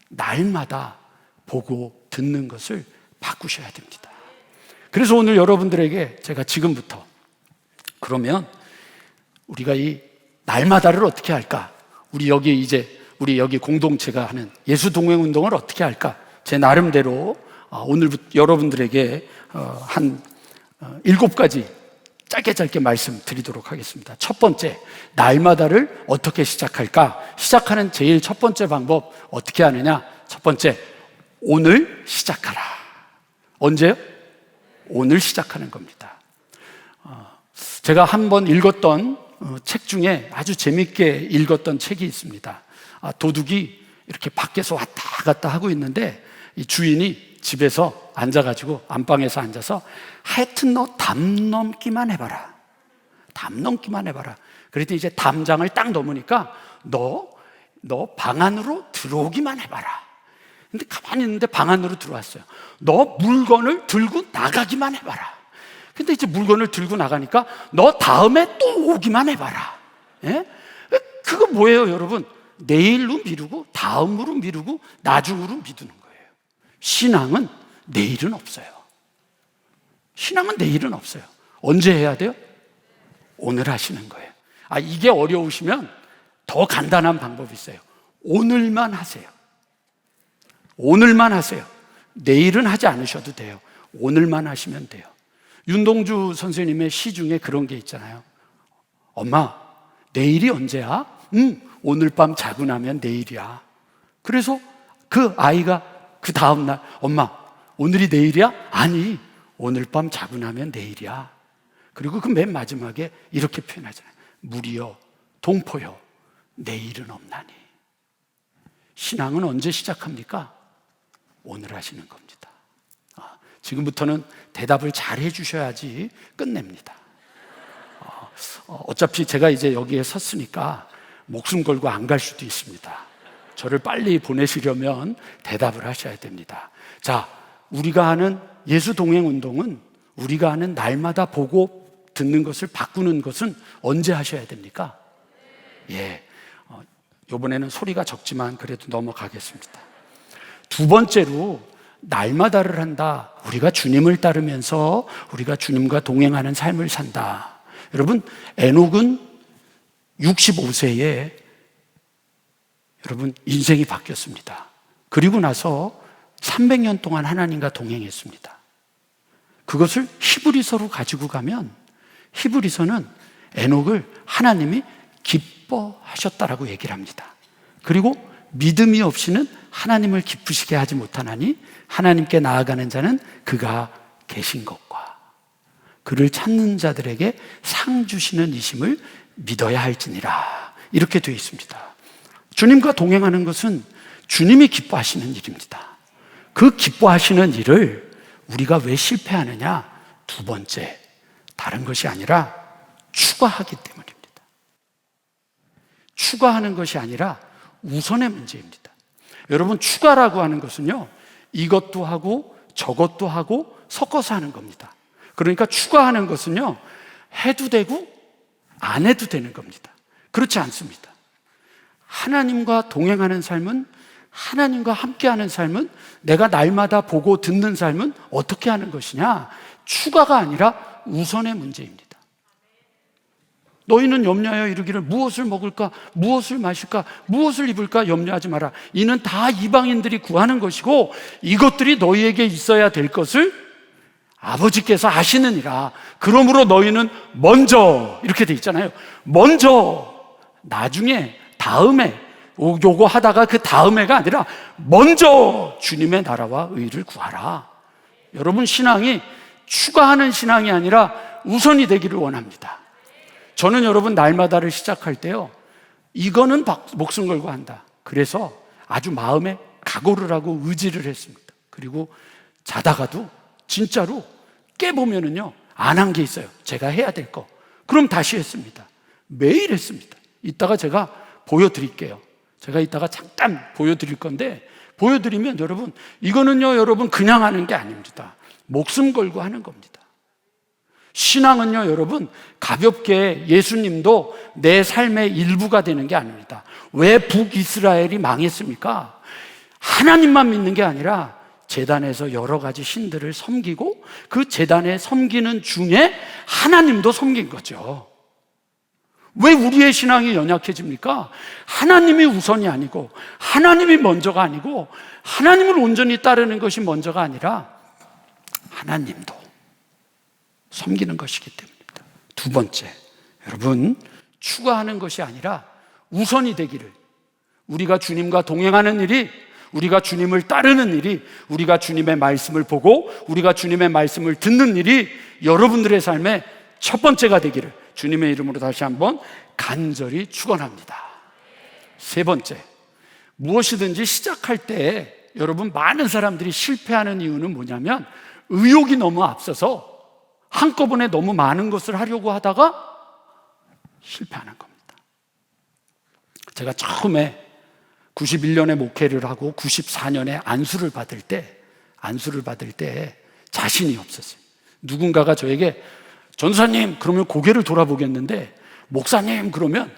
날마다 보고 듣는 것을 바꾸셔야 됩니다. 그래서 오늘 여러분들에게 제가 지금부터, 그러면 우리가 이 날마다를 어떻게 할까? 우리 여기 공동체가 하는 예수 동행 운동을 어떻게 할까? 제 나름대로 오늘부터 여러분들에게 한 7가지 짧게 말씀드리도록 하겠습니다. 첫 번째, 날마다를 어떻게 시작할까? 시작하는 제일 첫 번째 방법 어떻게 하느냐? 첫 번째, 오늘 시작하라. 언제요? 오늘 시작하는 겁니다. 제가 한번 읽었던 책 중에 아주 재밌게 읽었던 책이 있습니다. 도둑이 이렇게 밖에서 왔다 갔다 하고 있는데 이 주인이 집에서 앉아가지고 안방에서 앉아서 하여튼 너 담 넘기만 해봐라. 담 넘기만 해봐라. 그랬더니 이제 담장을 딱 넘으니까 너 방 안으로 들어오기만 해봐라. 근데 가만히 있는데 방 안으로 들어왔어요. 너 물건을 들고 나가기만 해봐라. 근데 이제 물건을 들고 나가니까 너 다음에 또 오기만 해봐라. 예? 그거 뭐예요, 여러분? 내일로 미루고, 다음으로 미루고, 나중으로 미루는 거예요. 신앙은 내일은 없어요. 신앙은 내일은 없어요. 언제 해야 돼요? 오늘 하시는 거예요. 이게 어려우시면 더 간단한 방법이 있어요. 오늘만 하세요. 오늘만 하세요. 내일은 하지 않으셔도 돼요. 오늘만 하시면 돼요. 윤동주 선생님의 시 중에 그런 게 있잖아요. 엄마, 내일이 언제야? 오늘 밤 자고 나면 내일이야. 그래서 그 아이가 그 다음날, 엄마, 오늘이 내일이야? 아니, 오늘 밤 자고 나면 내일이야. 그리고 그 맨 마지막에 이렇게 표현하잖아요. 물이여, 동포여, 내일은 없나니. 신앙은 언제 시작합니까? 오늘 하시는 겁니다. 지금부터는 대답을 잘 해주셔야지 끝냅니다. 어차피 제가 이제 여기에 섰으니까 목숨 걸고 안 갈 수도 있습니다. 저를 빨리 보내시려면 대답을 하셔야 됩니다. 자, 우리가 하는 예수 동행 운동은 우리가 하는 날마다 보고 듣는 것을 바꾸는 것은 언제 하셔야 됩니까? 이번에는 소리가 적지만 그래도 넘어가겠습니다. 두 번째로 날마다를 한다. 우리가 주님을 따르면서 우리가 주님과 동행하는 삶을 산다. 여러분, 에녹은 65세에 여러분 인생이 바뀌었습니다. 그리고 나서 300년 동안 하나님과 동행했습니다. 그것을 히브리서로 가지고 가면 히브리서는 에녹을 하나님이 기뻐하셨다라고 얘기를 합니다. 그리고 믿음이 없이는 하나님을 기쁘시게 하지 못하나니 하나님께 나아가는 자는 그가 계신 것과 그를 찾는 자들에게 상 주시는 이심을 믿어야 할지니라. 이렇게 되어 있습니다. 주님과 동행하는 것은 주님이 기뻐하시는 일입니다. 그 기뻐하시는 일을 우리가 왜 실패하느냐? 두 번째, 다른 것이 아니라 추가하기 때문입니다. 추가하는 것이 아니라 우선의 문제입니다. 여러분, 추가라고 하는 것은요, 이것도 하고 저것도 하고 섞어서 하는 겁니다. 그러니까 추가하는 것은요, 해도 되고 안 해도 되는 겁니다. 그렇지 않습니다. 하나님과 동행하는 삶은, 하나님과 함께하는 삶은, 내가 날마다 보고 듣는 삶은 어떻게 하는 것이냐? 추가가 아니라 우선의 문제입니다. 너희는 염려하여 이르기를 무엇을 먹을까, 무엇을 마실까, 무엇을 입을까 염려하지 마라. 이는 다 이방인들이 구하는 것이고 이것들이 너희에게 있어야 될 것을 아버지께서 아시느니라. 그러므로 너희는 먼저, 이렇게 돼 있잖아요. 먼저, 나중에, 다음에, 요거 하다가 그 다음에가 아니라 먼저 주님의 나라와 의를 구하라. 여러분, 신앙이 추가하는 신앙이 아니라 우선이 되기를 원합니다. 저는 여러분 날마다를 시작할 때요, 이거는 목숨 걸고 한다. 그래서 아주 마음에 각오를 하고 의지를 했습니다. 그리고 자다가도 진짜로 깨보면은요, 안 한 게 있어요. 제가 해야 될 거. 그럼 다시 했습니다. 매일 했습니다. 이따가 제가 보여드릴게요. 제가 이따가 잠깐 보여드릴 건데, 보여드리면 여러분, 이거는요, 여러분 그냥 하는 게 아닙니다. 목숨 걸고 하는 겁니다. 신앙은요, 여러분, 가볍게 예수님도 내 삶의 일부가 되는 게 아닙니다. 왜 북이스라엘이 망했습니까? 하나님만 믿는 게 아니라 제단에서 여러 가지 신들을 섬기고 그 제단에 섬기는 중에 하나님도 섬긴 거죠. 왜 우리의 신앙이 연약해집니까? 하나님이 우선이 아니고, 하나님이 먼저가 아니고, 하나님을 온전히 따르는 것이 먼저가 아니라 하나님도 섬기는 것이기 때문입니다. 두 번째, 여러분, 추가하는 것이 아니라 우선이 되기를, 우리가 주님과 동행하는 일이, 우리가 주님을 따르는 일이, 우리가 주님의 말씀을 보고 우리가 주님의 말씀을 듣는 일이 여러분들의 삶의 첫 번째가 되기를 주님의 이름으로 다시 한번 간절히 축원합니다. 세 번째, 무엇이든지 시작할 때 여러분, 많은 사람들이 실패하는 이유는 뭐냐면 의욕이 너무 앞서서 한꺼번에 너무 많은 것을 하려고 하다가 실패하는 겁니다. 제가 처음에 91년에 목회를 하고 94년에 안수를 받을 때 자신이 없었어요. 누군가가 저에게 전사님 그러면 고개를 돌아보겠는데, 목사님 그러면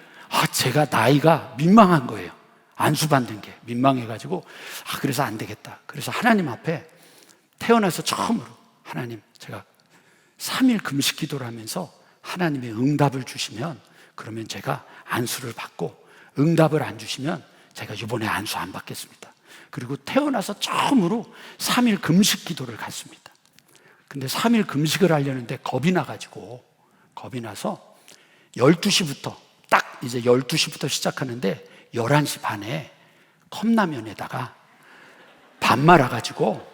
제가 나이가 민망한 거예요. 안수 받는 게 민망해가지고 그래서 안 되겠다. 그래서 하나님 앞에 태어나서 처음으로, 하나님, 제가 3일 금식 기도를 하면서 하나님의 응답을 주시면 그러면 제가 안수를 받고, 응답을 안 주시면 제가 이번에 안수 안 받겠습니다. 그리고 태어나서 처음으로 3일 금식 기도를 갔습니다. 근데 3일 금식을 하려는데 겁이 나가지고, 겁이 나서 12시부터, 딱 이제 12시부터 시작하는데 11시 반에 컵라면에다가 밥 말아가지고,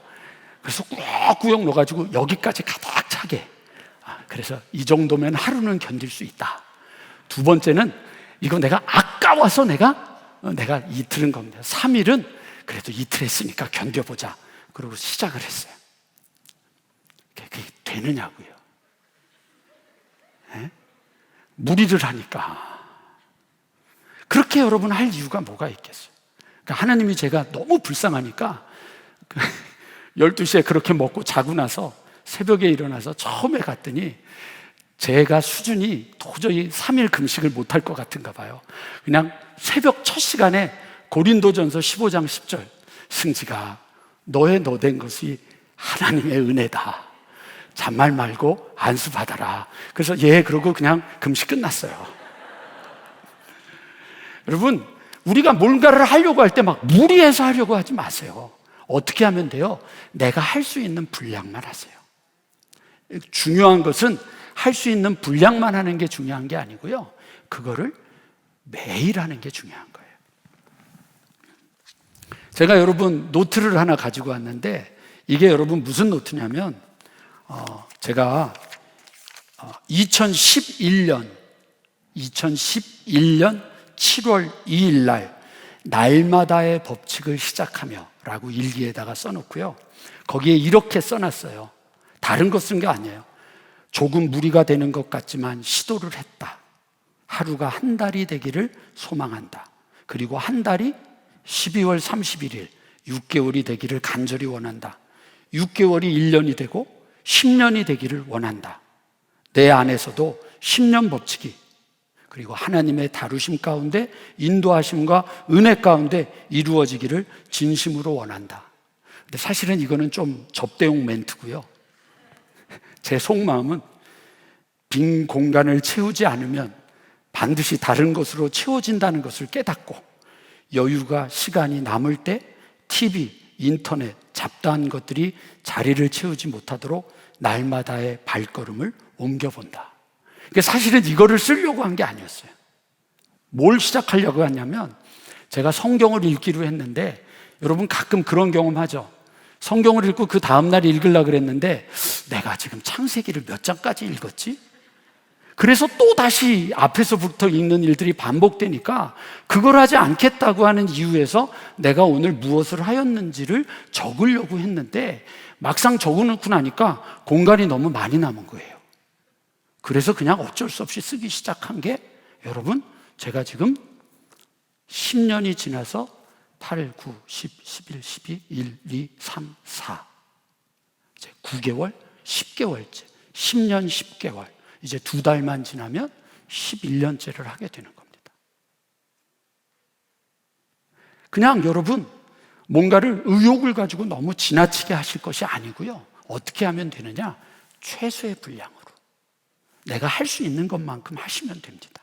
그래서 꾸역꾸역 넣어가지고 여기까지 가득 차게, 그래서 이 정도면 하루는 견딜 수 있다. 두 번째는 이거 내가 아까워서 내가 이틀은 겁니다. 3일은 그래도 이틀 했으니까 견뎌보자. 그리고 시작을 했어요. 그게 되느냐고요. 네? 무리를 하니까. 그렇게 여러분 할 이유가 뭐가 있겠어요? 그러니까 하나님이 제가 너무 불쌍하니까 12시에 그렇게 먹고 자고 나서 새벽에 일어나서 처음에 갔더니 제가 수준이 도저히 3일 금식을 못할 것 같은가 봐요. 그냥 새벽 첫 시간에 고린도전서 15장 10절, 승지가 너의 너된 것이 하나님의 은혜다. 잔말 말고 안수 받아라. 그래서 그러고 그냥 금식 끝났어요. 여러분, 우리가 뭔가를 하려고 할 때 막 무리해서 하려고 하지 마세요. 어떻게 하면 돼요? 내가 할 수 있는 분량만 하세요. 중요한 것은 할 수 있는 분량만 하는 게 중요한 게 아니고요, 그거를 매일 하는 게 중요한 거예요. 제가 여러분 노트를 하나 가지고 왔는데, 이게 여러분 무슨 노트냐면 제가 2011년 7월 2일 날 날마다의 법칙을 시작하며 라고 일기에다가 써놓고요, 거기에 이렇게 써놨어요. 다른 거 쓴 게 아니에요. 조금 무리가 되는 것 같지만 시도를 했다. 하루가 한 달이 되기를 소망한다. 그리고 한 달이 12월 31일 6개월이 되기를 간절히 원한다. 6개월이 1년이 되고 10년이 되기를 원한다. 내 안에서도 10년 법칙이, 그리고 하나님의 다루심 가운데 인도하심과 은혜 가운데 이루어지기를 진심으로 원한다. 근데 사실은 이거는 좀 접대용 멘트고요, 제 속마음은 빈 공간을 채우지 않으면 반드시 다른 것으로 채워진다는 것을 깨닫고, 여유가 시간이 남을 때 TV, 인터넷, 잡다한 것들이 자리를 채우지 못하도록 날마다의 발걸음을 옮겨본다. 그러니까 사실은 이거를 쓰려고 한 게 아니었어요. 뭘 시작하려고 했냐면, 제가 성경을 읽기로 했는데, 여러분 가끔 그런 경험하죠. 성경을 읽고 그 다음날 읽으려고 그랬는데 내가 지금 창세기를 몇 장까지 읽었지? 그래서 또 다시 앞에서부터 읽는 일들이 반복되니까 그걸 하지 않겠다고 하는 이유에서 내가 오늘 무엇을 하였는지를 적으려고 했는데, 막상 적어놓고 나니까 공간이 너무 많이 남은 거예요. 그래서 그냥 어쩔 수 없이 쓰기 시작한 게, 여러분, 제가 지금 10년이 지나서 8, 9, 10, 11, 12, 1, 2, 3, 4 이제 9개월, 10개월째 10년 10개월, 이제 2달만 지나면 11년째를 하게 되는 겁니다. 그냥 여러분, 뭔가를 의욕을 가지고 너무 지나치게 하실 것이 아니고요, 어떻게 하면 되느냐, 최소의 분량으로 내가 할 수 있는 것만큼 하시면 됩니다.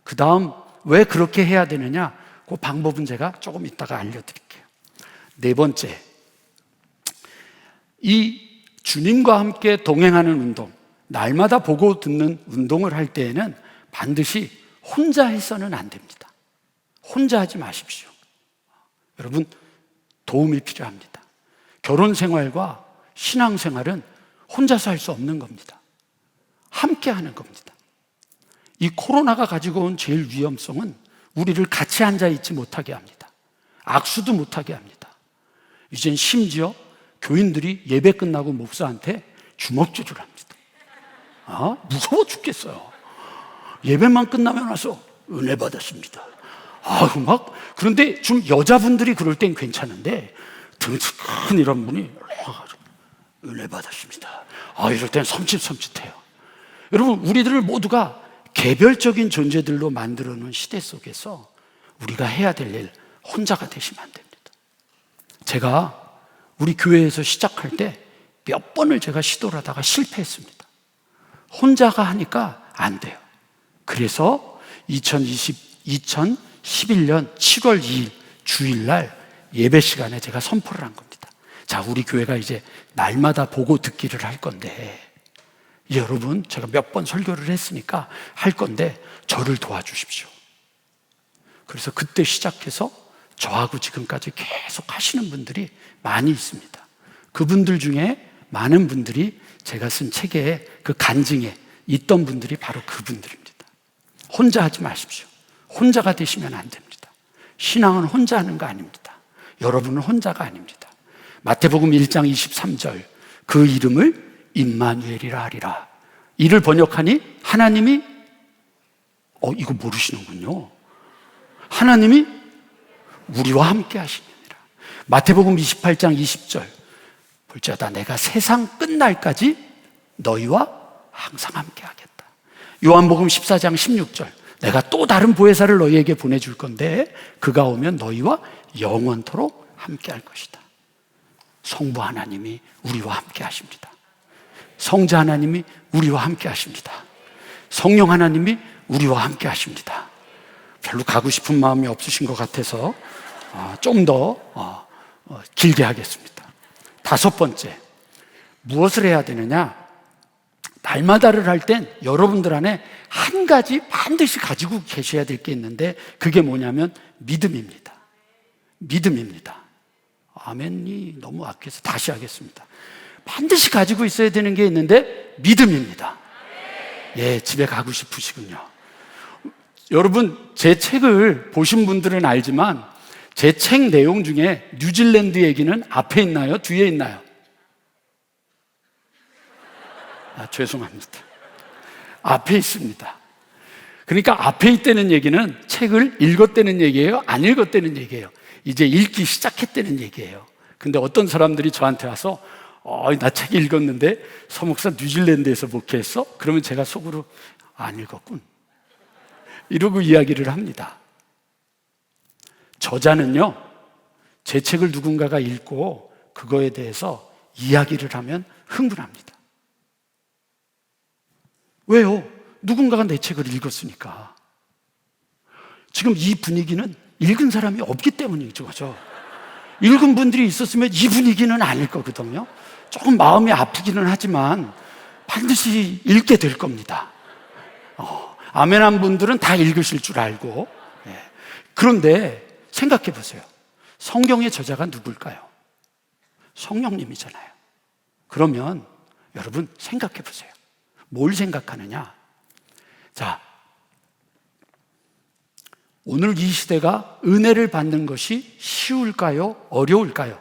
그 다음 왜 그렇게 해야 되느냐, 그 방법은 제가 조금 이따가 알려드릴게요. 네 번째, 이 주님과 함께 동행하는 운동, 날마다 보고 듣는 운동을 할 때에는 반드시 혼자 해서는 안 됩니다. 혼자 하지 마십시오. 여러분, 도움이 필요합니다. 결혼 생활과 신앙 생활은 혼자서 할 수 없는 겁니다. 함께 하는 겁니다. 이 코로나가 가지고 온 제일 위험성은 우리를 같이 앉아있지 못하게 합니다. 악수도 못하게 합니다. 이젠 심지어 교인들이 예배 끝나고 목사한테 주먹질을 합니다. 무서워 죽겠어요. 예배만 끝나면 와서 은혜 받았습니다. 그런데 좀 여자분들이 그럴 땐 괜찮은데, 등치 큰 이런 분이 은혜 받았습니다. 이럴 땐 섬찟해요. 여러분, 우리들을 모두가 개별적인 존재들로 만들어 놓은 시대 속에서 우리가 해야 될 일, 혼자가 되시면 안 됩니다. 제가 우리 교회에서 시작할 때 몇 번을 제가 시도를 하다가 실패했습니다. 혼자가 하니까 안 돼요. 그래서 2011년 7월 2일 주일날 예배 시간에 제가 선포를 한 겁니다. 자, 우리 교회가 이제 날마다 보고 듣기를 할 건데, 여러분, 제가 몇 번 설교를 했으니까 할 건데 저를 도와주십시오. 그래서 그때 시작해서 저하고 지금까지 계속 하시는 분들이 많이 있습니다. 그분들 중에 많은 분들이 제가 쓴 책에 그 간증에 있던 분들이 바로 그분들입니다. 혼자 하지 마십시오. 혼자가 되시면 안 됩니다. 신앙은 혼자 하는 거 아닙니다. 여러분은 혼자가 아닙니다. 마태복음 1장 23절, 그 이름을 임마누엘이라 하리라. 이를 번역하니 하나님이, 이거 모르시는군요. 하나님이 우리와 함께 하시느니라. 마태복음 28장 20절. 볼지어다 내가 세상 끝날까지 너희와 항상 함께 하겠다. 요한복음 14장 16절. 내가 또 다른 보혜사를 너희에게 보내줄 건데 그가 오면 너희와 영원토록 함께 할 것이다. 성부 하나님이 우리와 함께 하십니다. 성자 하나님이 우리와 함께 하십니다. 성령 하나님이 우리와 함께 하십니다. 별로 가고 싶은 마음이 없으신 것 같아서 좀 더 길게 하겠습니다. 다섯 번째, 무엇을 해야 되느냐? 날마다를 할 땐 여러분들 안에 한 가지 반드시 가지고 계셔야 될 게 있는데 그게 뭐냐면 믿음입니다. 믿음입니다. 아멘이 너무 악해서 다시 하겠습니다. 반드시 가지고 있어야 되는 게 있는데 믿음입니다. 예, 집에 가고 싶으시군요. 여러분, 제 책을 보신 분들은 알지만 제 책 내용 중에 뉴질랜드 얘기는 앞에 있나요? 뒤에 있나요? 죄송합니다. 앞에 있습니다. 그러니까 앞에 있다는 얘기는 책을 읽었다는 얘기예요? 안 읽었다는 얘기예요? 이제 읽기 시작했다는 얘기예요. 근데 어떤 사람들이 저한테 와서 나 책 읽었는데 서목사 뉴질랜드에서 목회했어? 그러면 제가 속으로 안 읽었군 이러고 이야기를 합니다. 저자는요, 제 책을 누군가가 읽고 그거에 대해서 이야기를 하면 흥분합니다. 왜요? 누군가가 내 책을 읽었으니까. 지금 이 분위기는 읽은 사람이 없기 때문이죠. 그죠? 읽은 분들이 있었으면 이 분위기는 아닐 거거든요. 조금 마음이 아프기는 하지만 반드시 읽게 될 겁니다. 아멘한 분들은 다 읽으실 줄 알고. 그런데 생각해 보세요. 성경의 저자가 누굴까요? 성령님이잖아요. 그러면 여러분 생각해 보세요. 뭘 생각하느냐? 자, 오늘 이 시대가 은혜를 받는 것이 쉬울까요? 어려울까요?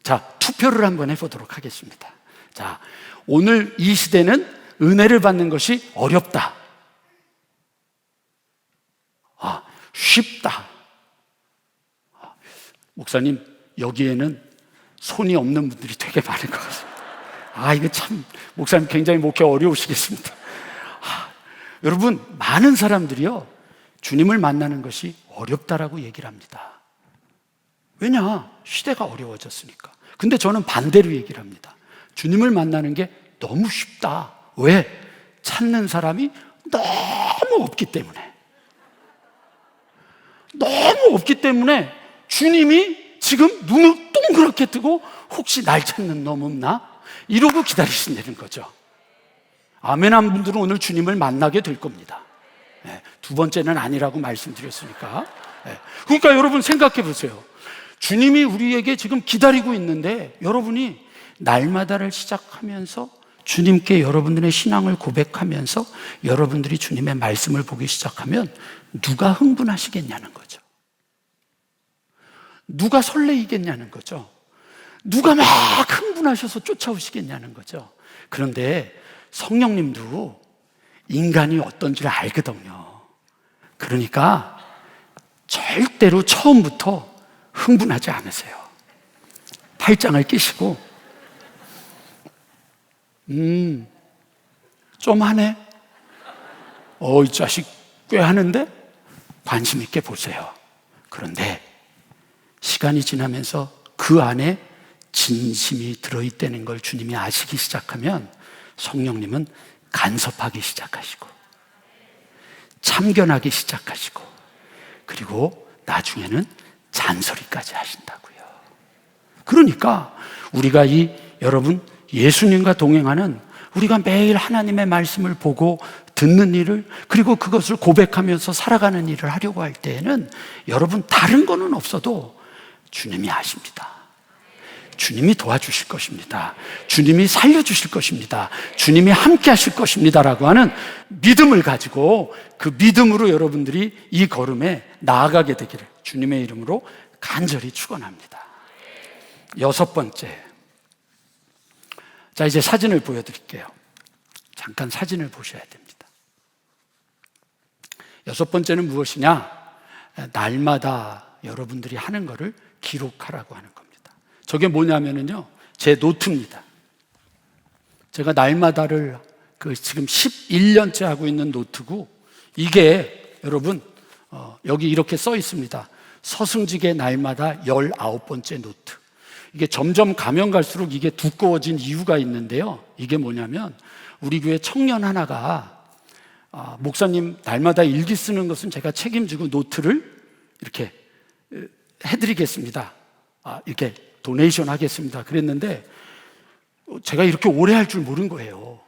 자, 투표를 한번 해보도록 하겠습니다. 자, 오늘 이 시대는 은혜를 받는 것이 어렵다. 쉽다. 목사님, 여기에는 손이 없는 분들이 되게 많을 것 같습니다. 이거 참, 목사님 굉장히 목회 어려우시겠습니다. 여러분, 많은 사람들이요, 주님을 만나는 것이 어렵다라고 얘기를 합니다. 왜냐? 시대가 어려워졌으니까. 근데 저는 반대로 얘기를 합니다. 주님을 만나는 게 너무 쉽다. 왜? 찾는 사람이 너무 없기 때문에. 너무 없기 때문에 주님이 지금 눈을 동그랗게 뜨고 혹시 날 찾는 놈 없나? 이러고 기다리신다는 거죠. 아멘한 분들은 오늘 주님을 만나게 될 겁니다. 두 번째는 아니라고 말씀드렸으니까. 그러니까 여러분 생각해 보세요. 주님이 우리에게 지금 기다리고 있는데 여러분이 날마다를 시작하면서 주님께 여러분들의 신앙을 고백하면서 여러분들이 주님의 말씀을 보기 시작하면 누가 흥분하시겠냐는 거죠. 누가 설레이겠냐는 거죠. 누가 막 흥분하셔서 쫓아오시겠냐는 거죠. 그런데 성령님도 인간이 어떤지를 알거든요. 그러니까 절대로 처음부터 흥분하지 않으세요. 팔짱을 끼시고 좀 하네. 이 자식 꽤 하는데 관심 있게 보세요. 그런데 시간이 지나면서 그 안에 진심이 들어있다는 걸 주님이 아시기 시작하면 성령님은 간섭하기 시작하시고 참견하기 시작하시고 그리고 나중에는 잔소리까지 하신다고요. 그러니까 우리가 여러분 예수님과 동행하는 우리가 매일 하나님의 말씀을 보고 듣는 일을 그리고 그것을 고백하면서 살아가는 일을 하려고 할 때에는 여러분 다른 거는 없어도 주님이 아십니다. 주님이 도와주실 것입니다. 주님이 살려주실 것입니다. 주님이 함께 하실 것입니다 라고 하는 믿음을 가지고 그 믿음으로 여러분들이 이 걸음에 나아가게 되기를 주님의 이름으로 간절히 축원합니다. 여섯 번째, 자 이제 사진을 보여드릴게요. 잠깐 사진을 보셔야 됩니다. 여섯 번째는 무엇이냐? 날마다 여러분들이 하는 거를 기록하라고 하는 겁니다. 저게 뭐냐면요, 제 노트입니다. 제가 날마다를 지금 11년째 하고 있는 노트고, 이게 여러분 여기 이렇게 써 있습니다. 서승직의 날마다 19번째 노트. 이게 점점 가면 갈수록 이게 두꺼워진 이유가 있는데요, 이게 뭐냐면 우리 교회 청년 하나가 목사님 날마다 일기 쓰는 것은 제가 책임지고 노트를 이렇게 해드리겠습니다, 이렇게 도네이션 하겠습니다 그랬는데, 제가 이렇게 오래 할 줄 모른 거예요.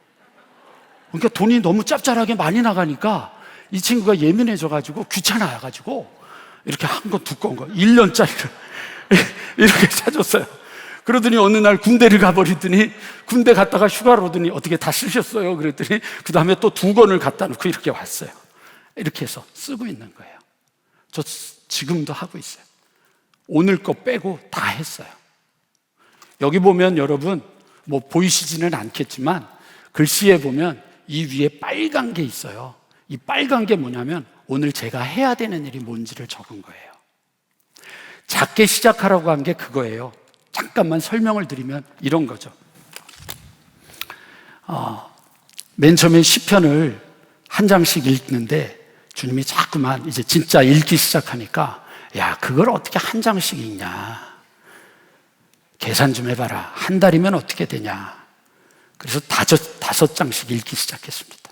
그러니까 돈이 너무 짭짤하게 많이 나가니까 이 친구가 예민해져가지고 귀찮아가지고 이렇게 한 거 두꺼운 거 1년짜리를 이렇게 사줬어요. 그러더니 어느 날 군대를 가버리더니, 군대 갔다가 휴가를 오더니 어떻게 다 쓰셨어요? 그랬더니 그 다음에 또 2권을 갖다 놓고 이렇게 왔어요. 이렇게 해서 쓰고 있는 거예요. 저 지금도 하고 있어요. 오늘 거 빼고 다 했어요. 여기 보면 여러분 뭐 보이시지는 않겠지만 글씨에 보면 이 위에 빨간 게 있어요. 이 빨간 게 뭐냐면 오늘 제가 해야 되는 일이 뭔지를 적은 거예요. 작게 시작하라고 한 게 그거예요. 잠깐만 설명을 드리면 이런 거죠. 맨 처음에 시편을 한 장씩 읽는데 주님이 자꾸만 이제 진짜 읽기 시작하니까, 야, 그걸 어떻게 한 장씩 읽냐, 계산 좀 해봐라, 한 달이면 어떻게 되냐. 그래서 다섯 장씩 읽기 시작했습니다.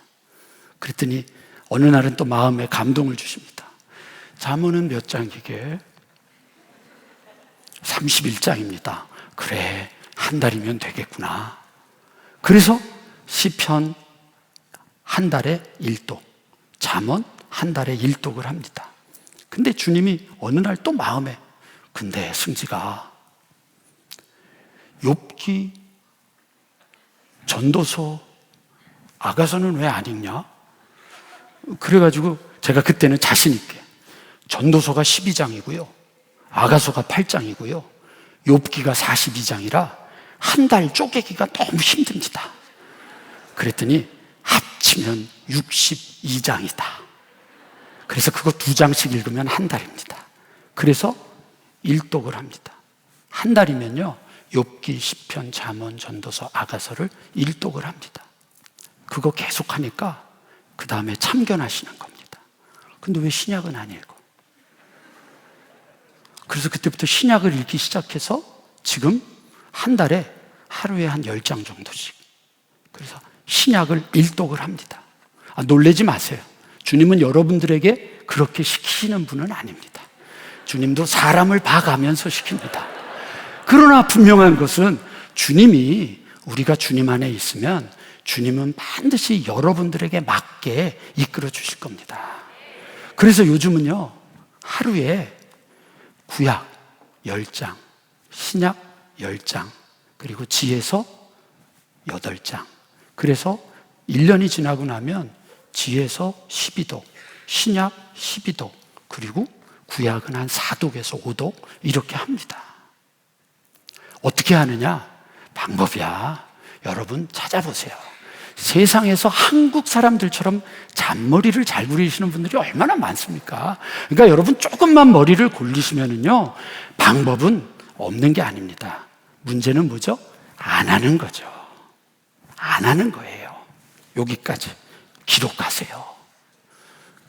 그랬더니 어느 날은 또 마음에 감동을 주십니다. 잠언은 몇 장이게? 31장입니다. 그래, 한 달이면 되겠구나. 그래서 시편 한 달에 1독, 잠언 한 달에 1독을 합니다. 근데 주님이 어느 날 또 마음에, 근데 승지가 욥기, 전도서, 아가서는 왜 안 읽냐? 그래가지고 제가 그때는 자신 있게 전도서가 12장이고요 아가서가 8장이고요 욥기가 42장이라 한 달 쪼개기가 너무 힘듭니다. 그랬더니 합치면 62장이다. 그래서 그거 2장씩 읽으면 한 달입니다. 그래서 1독을 합니다. 한 달이면요 욥기, 시편, 잠언, 전도서, 아가서를 1독을 합니다. 그거 계속 하니까 그 다음에 참견하시는 겁니다. 근데 왜 신약은 안 읽어? 그래서 그때부터 신약을 읽기 시작해서 지금 한 달에 하루에 한 10장 정도씩. 그래서 신약을 1독을 합니다. 놀라지 마세요. 주님은 여러분들에게 그렇게 시키시는 분은 아닙니다. 주님도 사람을 봐가면서 시킵니다. 그러나 분명한 것은 주님이, 우리가 주님 안에 있으면 주님은 반드시 여러분들에게 맞게 이끌어 주실 겁니다. 그래서 요즘은요 하루에 구약 10장, 신약 10장, 그리고 지혜서 8장. 그래서 1년이 지나고 나면 지혜서 12독, 신약 12독, 그리고 구약은 한 4독에서 5독 이렇게 합니다. 어떻게 하느냐? 방법이야. 여러분 찾아보세요. 세상에서 한국 사람들처럼 잔머리를 잘 굴리시는 분들이 얼마나 많습니까? 그러니까 여러분 조금만 머리를 굴리시면은요 방법은 없는 게 아닙니다. 문제는 뭐죠? 안 하는 거죠. 안 하는 거예요. 여기까지 기록하세요.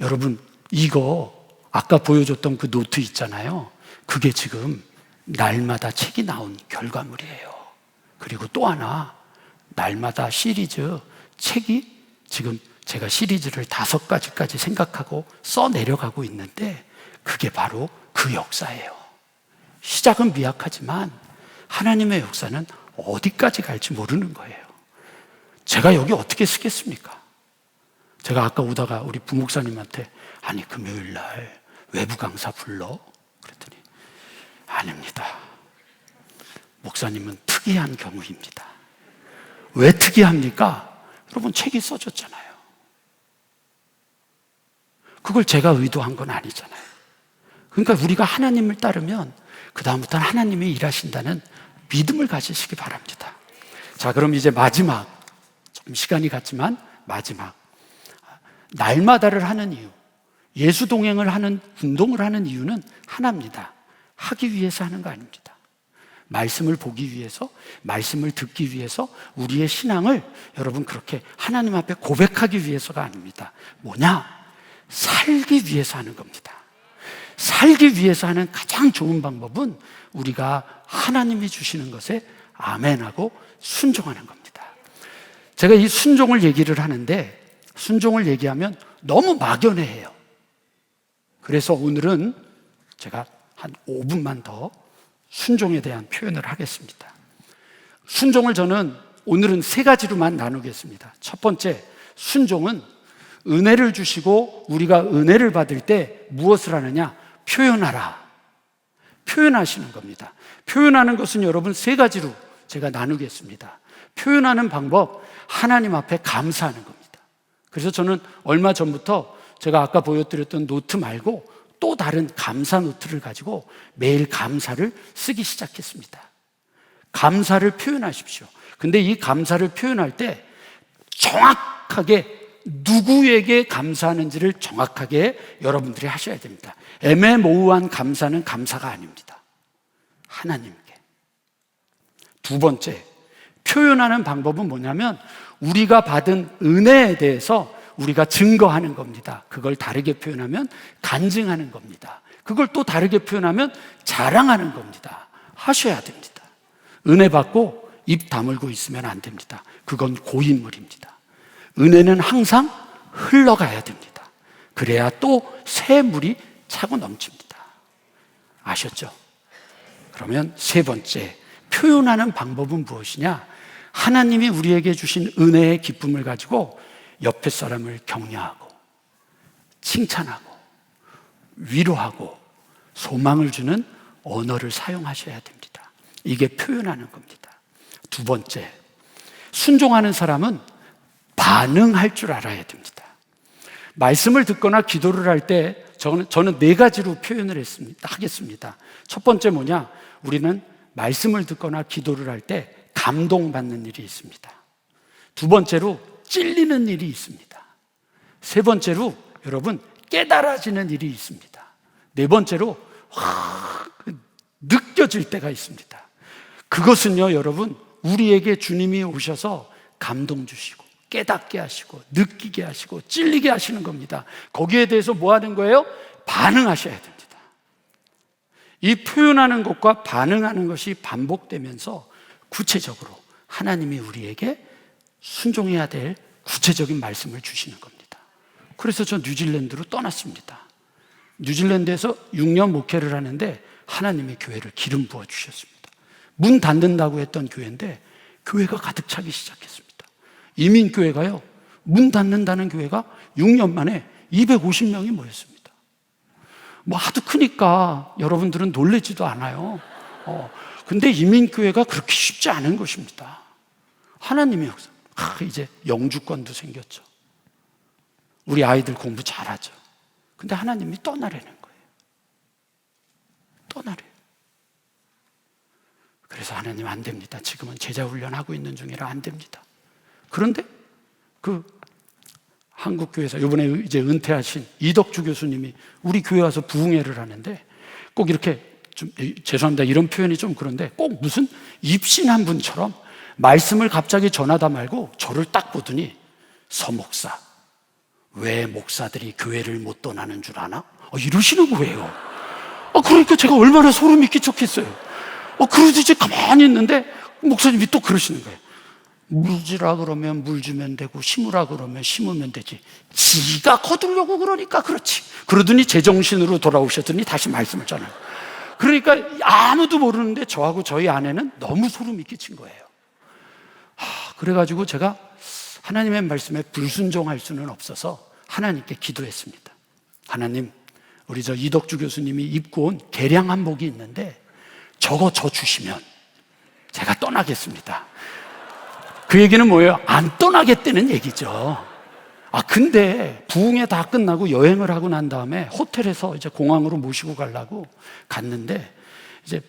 여러분 이거 아까 보여줬던 그 노트 있잖아요. 그게 지금 날마다 책이 나온 결과물이에요. 그리고 또 하나, 날마다 시리즈 책이 지금 제가 시리즈를 5가지까지 생각하고 써 내려가고 있는데 그게 바로 그 역사예요. 시작은 미약하지만 하나님의 역사는 어디까지 갈지 모르는 거예요. 제가 여기 어떻게 쓰겠습니까? 제가 아까 오다가 우리 부목사님한테, 아니 금요일 날 외부 강사 불러? 그랬더니 아닙니다. 목사님은 특이한 경우입니다. 왜 특이합니까? 여러분 책이 써졌잖아요. 그걸 제가 의도한 건 아니잖아요. 그러니까 우리가 하나님을 따르면 그 다음부터는 하나님이 일하신다는 믿음을 가지시기 바랍니다. 자, 그럼 이제 마지막, 좀 시간이 갔지만 마지막, 날마다를 하는 이유. 예수 동행을 하는, 운동을 하는 이유는 하나입니다. 하기 위해서 하는 거 아닙니다. 말씀을 보기 위해서, 말씀을 듣기 위해서 우리의 신앙을 여러분 그렇게 하나님 앞에 고백하기 위해서가 아닙니다. 뭐냐? 살기 위해서 하는 겁니다. 살기 위해서 하는 가장 좋은 방법은 우리가 하나님이 주시는 것에 아멘하고 순종하는 겁니다. 제가 이 순종을 얘기를 하는데 순종을 얘기하면 너무 막연해해요. 그래서 오늘은 제가 한 5분만 더 순종에 대한 표현을 하겠습니다. 순종을 저는 오늘은 3가지로만 나누겠습니다. 첫 번째, 순종은 은혜를 주시고 우리가 은혜를 받을 때 무엇을 하느냐? 표현하라. 표현하시는 겁니다. 표현하는 것은 여러분 3가지로 제가 나누겠습니다. 표현하는 방법, 하나님 앞에 감사하는 겁니다. 그래서 저는 얼마 전부터 제가 아까 보여드렸던 노트 말고 또 다른 감사 노트를 가지고 매일 감사를 쓰기 시작했습니다. 감사를 표현하십시오. 근데 이 감사를 표현할 때 정확하게 누구에게 감사하는지를 정확하게 여러분들이 하셔야 됩니다. 애매모호한 감사는 감사가 아닙니다. 하나님께. 두 번째, 표현하는 방법은 뭐냐면 우리가 받은 은혜에 대해서 우리가 증거하는 겁니다. 그걸 다르게 표현하면 간증하는 겁니다. 그걸 또 다르게 표현하면 자랑하는 겁니다. 하셔야 됩니다. 은혜 받고 입 다물고 있으면 안 됩니다. 그건 고인물입니다. 은혜는 항상 흘러가야 됩니다. 그래야 또 새 물이 차고 넘칩니다. 아셨죠? 그러면 3번째, 표현하는 방법은 무엇이냐? 하나님이 우리에게 주신 은혜의 기쁨을 가지고 옆에 사람을 격려하고 칭찬하고 위로하고 소망을 주는 언어를 사용하셔야 됩니다. 이게 표현하는 겁니다. 두 번째, 순종하는 사람은 반응할 줄 알아야 됩니다. 말씀을 듣거나 기도를 할 때 저는 4가지로 표현을 하겠습니다. 첫 번째 뭐냐? 우리는 말씀을 듣거나 기도를 할 때 감동받는 일이 있습니다. 두 번째로 찔리는 일이 있습니다. 세 번째로 여러분 깨달아지는 일이 있습니다. 네 번째로 느껴질 때가 있습니다. 그것은요 여러분 우리에게 주님이 오셔서 감동 주시고 깨닫게 하시고 느끼게 하시고 찔리게 하시는 겁니다. 거기에 대해서 뭐 하는 거예요? 반응하셔야 됩니다. 이 표현하는 것과 반응하는 것이 반복되면서 구체적으로 하나님이 우리에게 순종해야 될 구체적인 말씀을 주시는 겁니다. 그래서 저 뉴질랜드로 떠났습니다. 뉴질랜드에서 6년 목회를 하는데 하나님의 교회를 기름 부어 주셨습니다. 문 닫는다고 했던 교회인데 교회가 가득 차기 시작했습니다. 이민교회가요, 문 닫는다는 교회가 6년 만에 250명이 모였습니다. 뭐 하도 크니까 여러분들은 놀라지도 않아요. 근데 이민교회가 그렇게 쉽지 않은 것입니다. 하나님의 역사. 이제 영주권도 생겼죠. 우리 아이들 공부 잘하죠. 근데 하나님이 떠나라는 거예요. 떠나래요. 그래서 하나님 안 됩니다. 지금은 제자 훈련하고 있는 중이라 안 됩니다. 그런데 그 한국교회에서 이번에 이제 은퇴하신 이덕주 교수님이 우리 교회 와서 부흥회를 하는데 꼭 이렇게 좀 죄송합니다. 이런 표현이 좀 그런데 꼭 무슨 입신한 분처럼 말씀을 갑자기 전하다 말고 저를 딱 보더니 서 목사, 왜 목사들이 교회를 못 떠나는 줄 아나? 이러시는 거예요. 그러니까 제가 얼마나 소름이 끼쳤겠어요. 그러도 이제 가만히 있는데 목사님이 또 그러시는 거예요. 물주라 그러면 물 주면 되고 심으라 그러면 심으면 되지. 지가 거두려고 그러니까 그렇지. 그러더니 제정신으로 돌아오셨더니 다시 말씀을 전해요. 그러니까 아무도 모르는데 저하고 저희 아내는 너무 소름이 끼친 거예요. 그래가지고 제가 하나님의 말씀에 불순종할 수는 없어서 하나님께 기도했습니다. 하나님, 우리 저 이덕주 교수님이 입고 온 개량 한복이 있는데 저거 저 주시면 제가 떠나겠습니다. 그 얘기는 뭐예요? 안 떠나겠다는 얘기죠. 근데 부흥회 다 끝나고 여행을 하고 난 다음에 호텔에서 이제 공항으로 모시고 가려고 갔는데 이제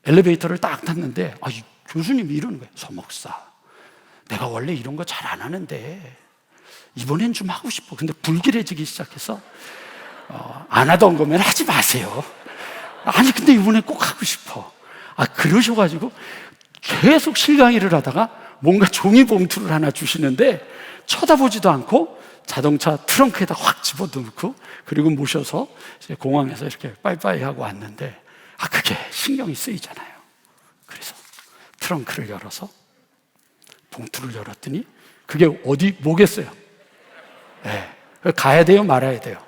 엘리베이터를 딱 탔는데 이 교수님이 이러는 거예요. 서 목사, 내가 원래 이런 거 잘 안 하는데 이번엔 좀 하고 싶어. 근데 불길해지기 시작해서 안 하던 거면 하지 마세요. 아니 근데 이번에 꼭 하고 싶어. 그러셔가지고 계속 실강의를 하다가 뭔가 종이 봉투를 하나 주시는데 쳐다보지도 않고 자동차 트렁크에다 확 집어넣고 그리고 모셔서 이제 공항에서 이렇게 빠이빠이 하고 왔는데 그게 신경이 쓰이잖아요. 그래서 트렁크를 열어서 봉투를 열었더니 그게 어디 뭐겠어요? 네. 가야 돼요, 말아야 돼요?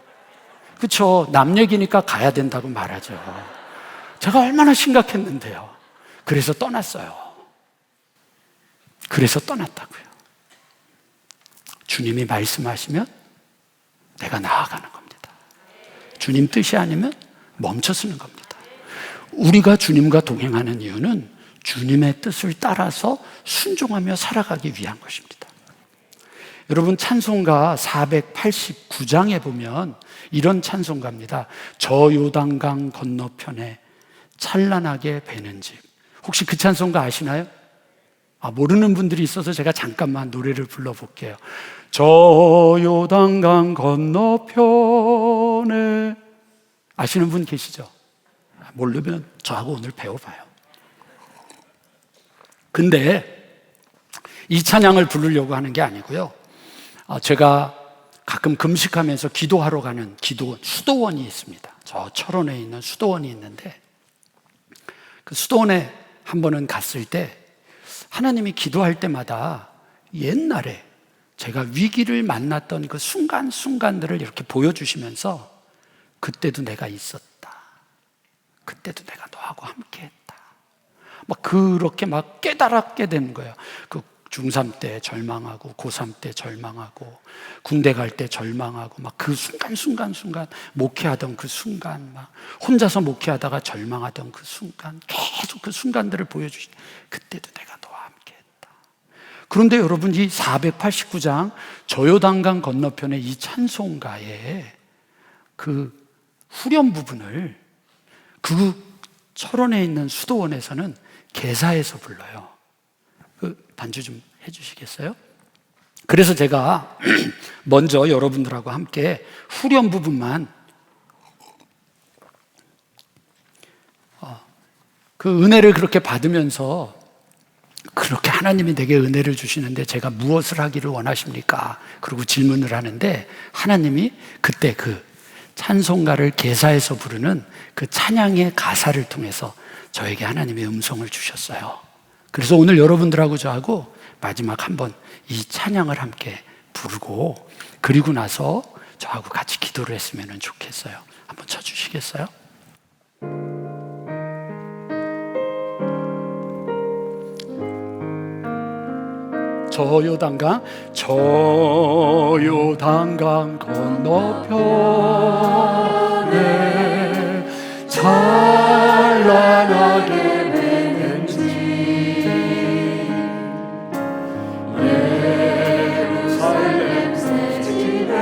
그렇죠. 남 얘기니까 가야 된다고 말하죠. 제가 얼마나 심각했는데요. 그래서 떠났어요. 그래서 떠났다고요. 주님이 말씀하시면 내가 나아가는 겁니다. 주님 뜻이 아니면 멈춰 서는 겁니다. 우리가 주님과 동행하는 이유는 주님의 뜻을 따라서 순종하며 살아가기 위한 것입니다. 여러분, 찬송가 489장에 보면 이런 찬송가입니다. 저 요단강 건너편에 찬란하게 배는 집. 혹시 그 찬송가 아시나요? 모르는 분들이 있어서 제가 잠깐만 노래를 불러볼게요. 저 요단강 건너편에. 아시는 분 계시죠? 모르면 저하고 오늘 배워봐요. 근데 이 찬양을 부르려고 하는 게 아니고요. 제가 가끔 금식하면서 기도하러 가는 수도원이 있습니다. 저 철원에 있는 수도원이 있는데 그 수도원에 한 번은 갔을 때 하나님이 기도할 때마다 옛날에 제가 위기를 만났던 그 순간순간들을 이렇게 보여주시면서 그때도 내가 있었다. 그때도 내가 너하고 함께했다. 그렇게 깨달았게 되는 거예요. 그 중3 때 절망하고 고3 때 절망하고 군대 갈 때 절망하고 그 순간 목회하던 그 순간 혼자서 목회하다가 절망하던 그 순간 계속 그 순간들을 보여주시. 그때도 내가 너와 함께했다. 그런데 여러분, 이 489장 저요단강 건너편의 이 찬송가의 그 후렴 부분을 그 철원에 있는 수도원에서는 개사해서 불러요. 그 반주 좀 해주시겠어요? 그래서 제가 먼저 여러분들하고 함께 후렴 부분만 그 은혜를 그렇게 받으면서 그렇게 하나님이 내게 은혜를 주시는데 제가 무엇을 하기를 원하십니까? 그리고 질문을 하는데 하나님이 그때 그 찬송가를 개사해서 부르는 그 찬양의 가사를 통해서 저에게 하나님의 음성을 주셨어요. 그래서 오늘 여러분들하고 저하고 마지막 한번 이 찬양을 함께 부르고 그리고 나서 저하고 같이 기도를 했으면 좋겠어요. 한번 쳐주시겠어요? 저 요단강 건너편에 찬란하게 배는 집 예루살렘 새 집에서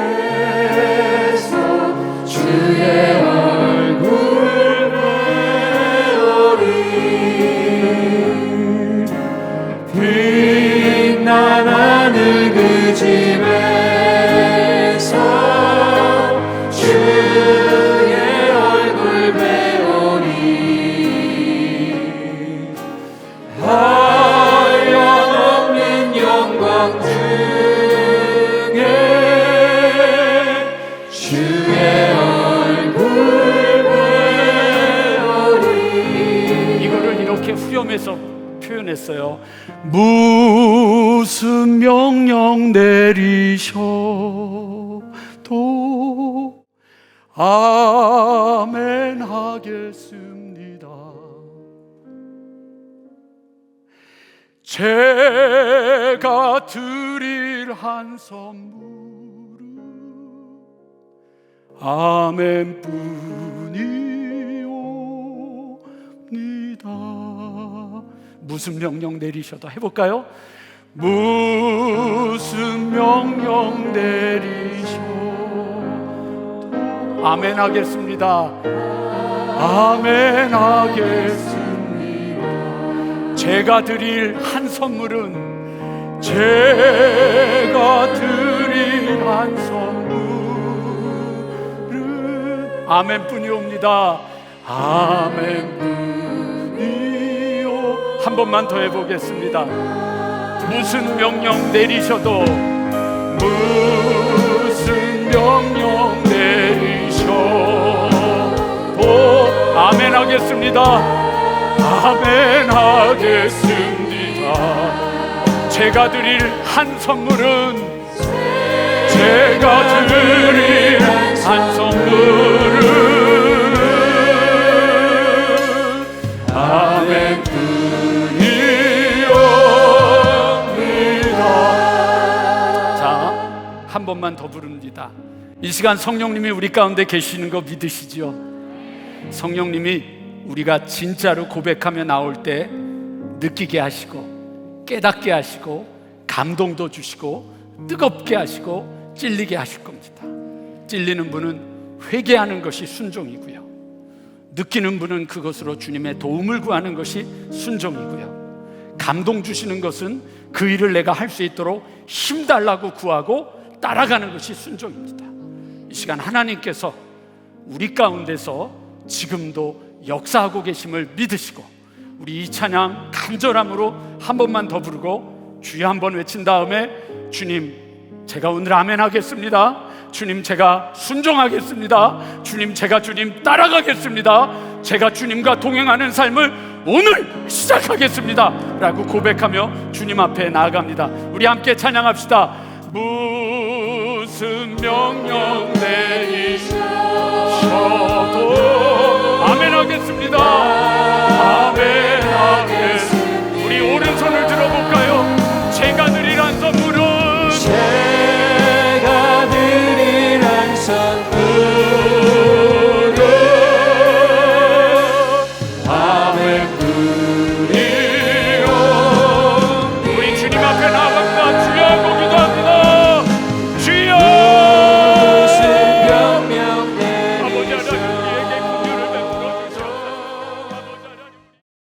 주의 얼굴 배우리 빛난 하늘 그 집에서 주의 얼굴 배우리 한량없는 영광 중에 주의 얼굴 배우리. 이거를 이렇게 후렴해서 표현했어요. 무슨 명령 내리셔도 아멘 하겠습니다. 제가 드릴 한 선물은 아멘 뿐이옵니다. 무슨 명령 내리셔도 해볼까요? 무슨 명령 내리셔도 아멘 하겠습니다. 아멘 하겠습니다. 제가 드릴 한 선물은 제가 드릴 한 선물은 아멘뿐이옵니다. 아멘뿐이요. 한 번만 더 해보겠습니다. 무슨 명령 내리셔도, 무슨 명령 내리셔도 아멘 하겠습니다. 아멘 하겠습니다. 제가 드릴 한 선물은, 제가 드릴 한 선물은 아멘뿐이옵니다. 자, 한 번만 더 부릅니다. 이 시간 성령님이 우리 가운데 계시는 거 믿으시지요? 성령님이 우리가 진짜로 고백하며 나올 때 느끼게 하시고, 깨닫게 하시고, 감동도 주시고, 뜨겁게 하시고, 찔리게 하실 겁니다. 찔리는 분은 회개하는 것이 순종이고요, 느끼는 분은 그것으로 주님의 도움을 구하는 것이 순종이고요, 감동 주시는 것은 그 일을 내가 할 수 있도록 힘달라고 구하고 따라가는 것이 순종입니다. 이 시간 하나님께서 우리 가운데서 지금도 역사하고 계심을 믿으시고, 우리 이 찬양 간절함으로 한 번만 더 부르고 주여 한 번 외친 다음에, 주님 제가 오늘 아멘 하겠습니다. 주님 제가 순종하겠습니다. 주님 제가 주님 따라가겠습니다. 제가 주님과 동행하는 삶을 오늘 시작하겠습니다 라고 고백하며 주님 앞에 나아갑니다. 우리 함께 찬양합시다. 무슨 명령 내리셔도 아멘 하겠습니다. 아멘 하겠습니다. 우리 오른손을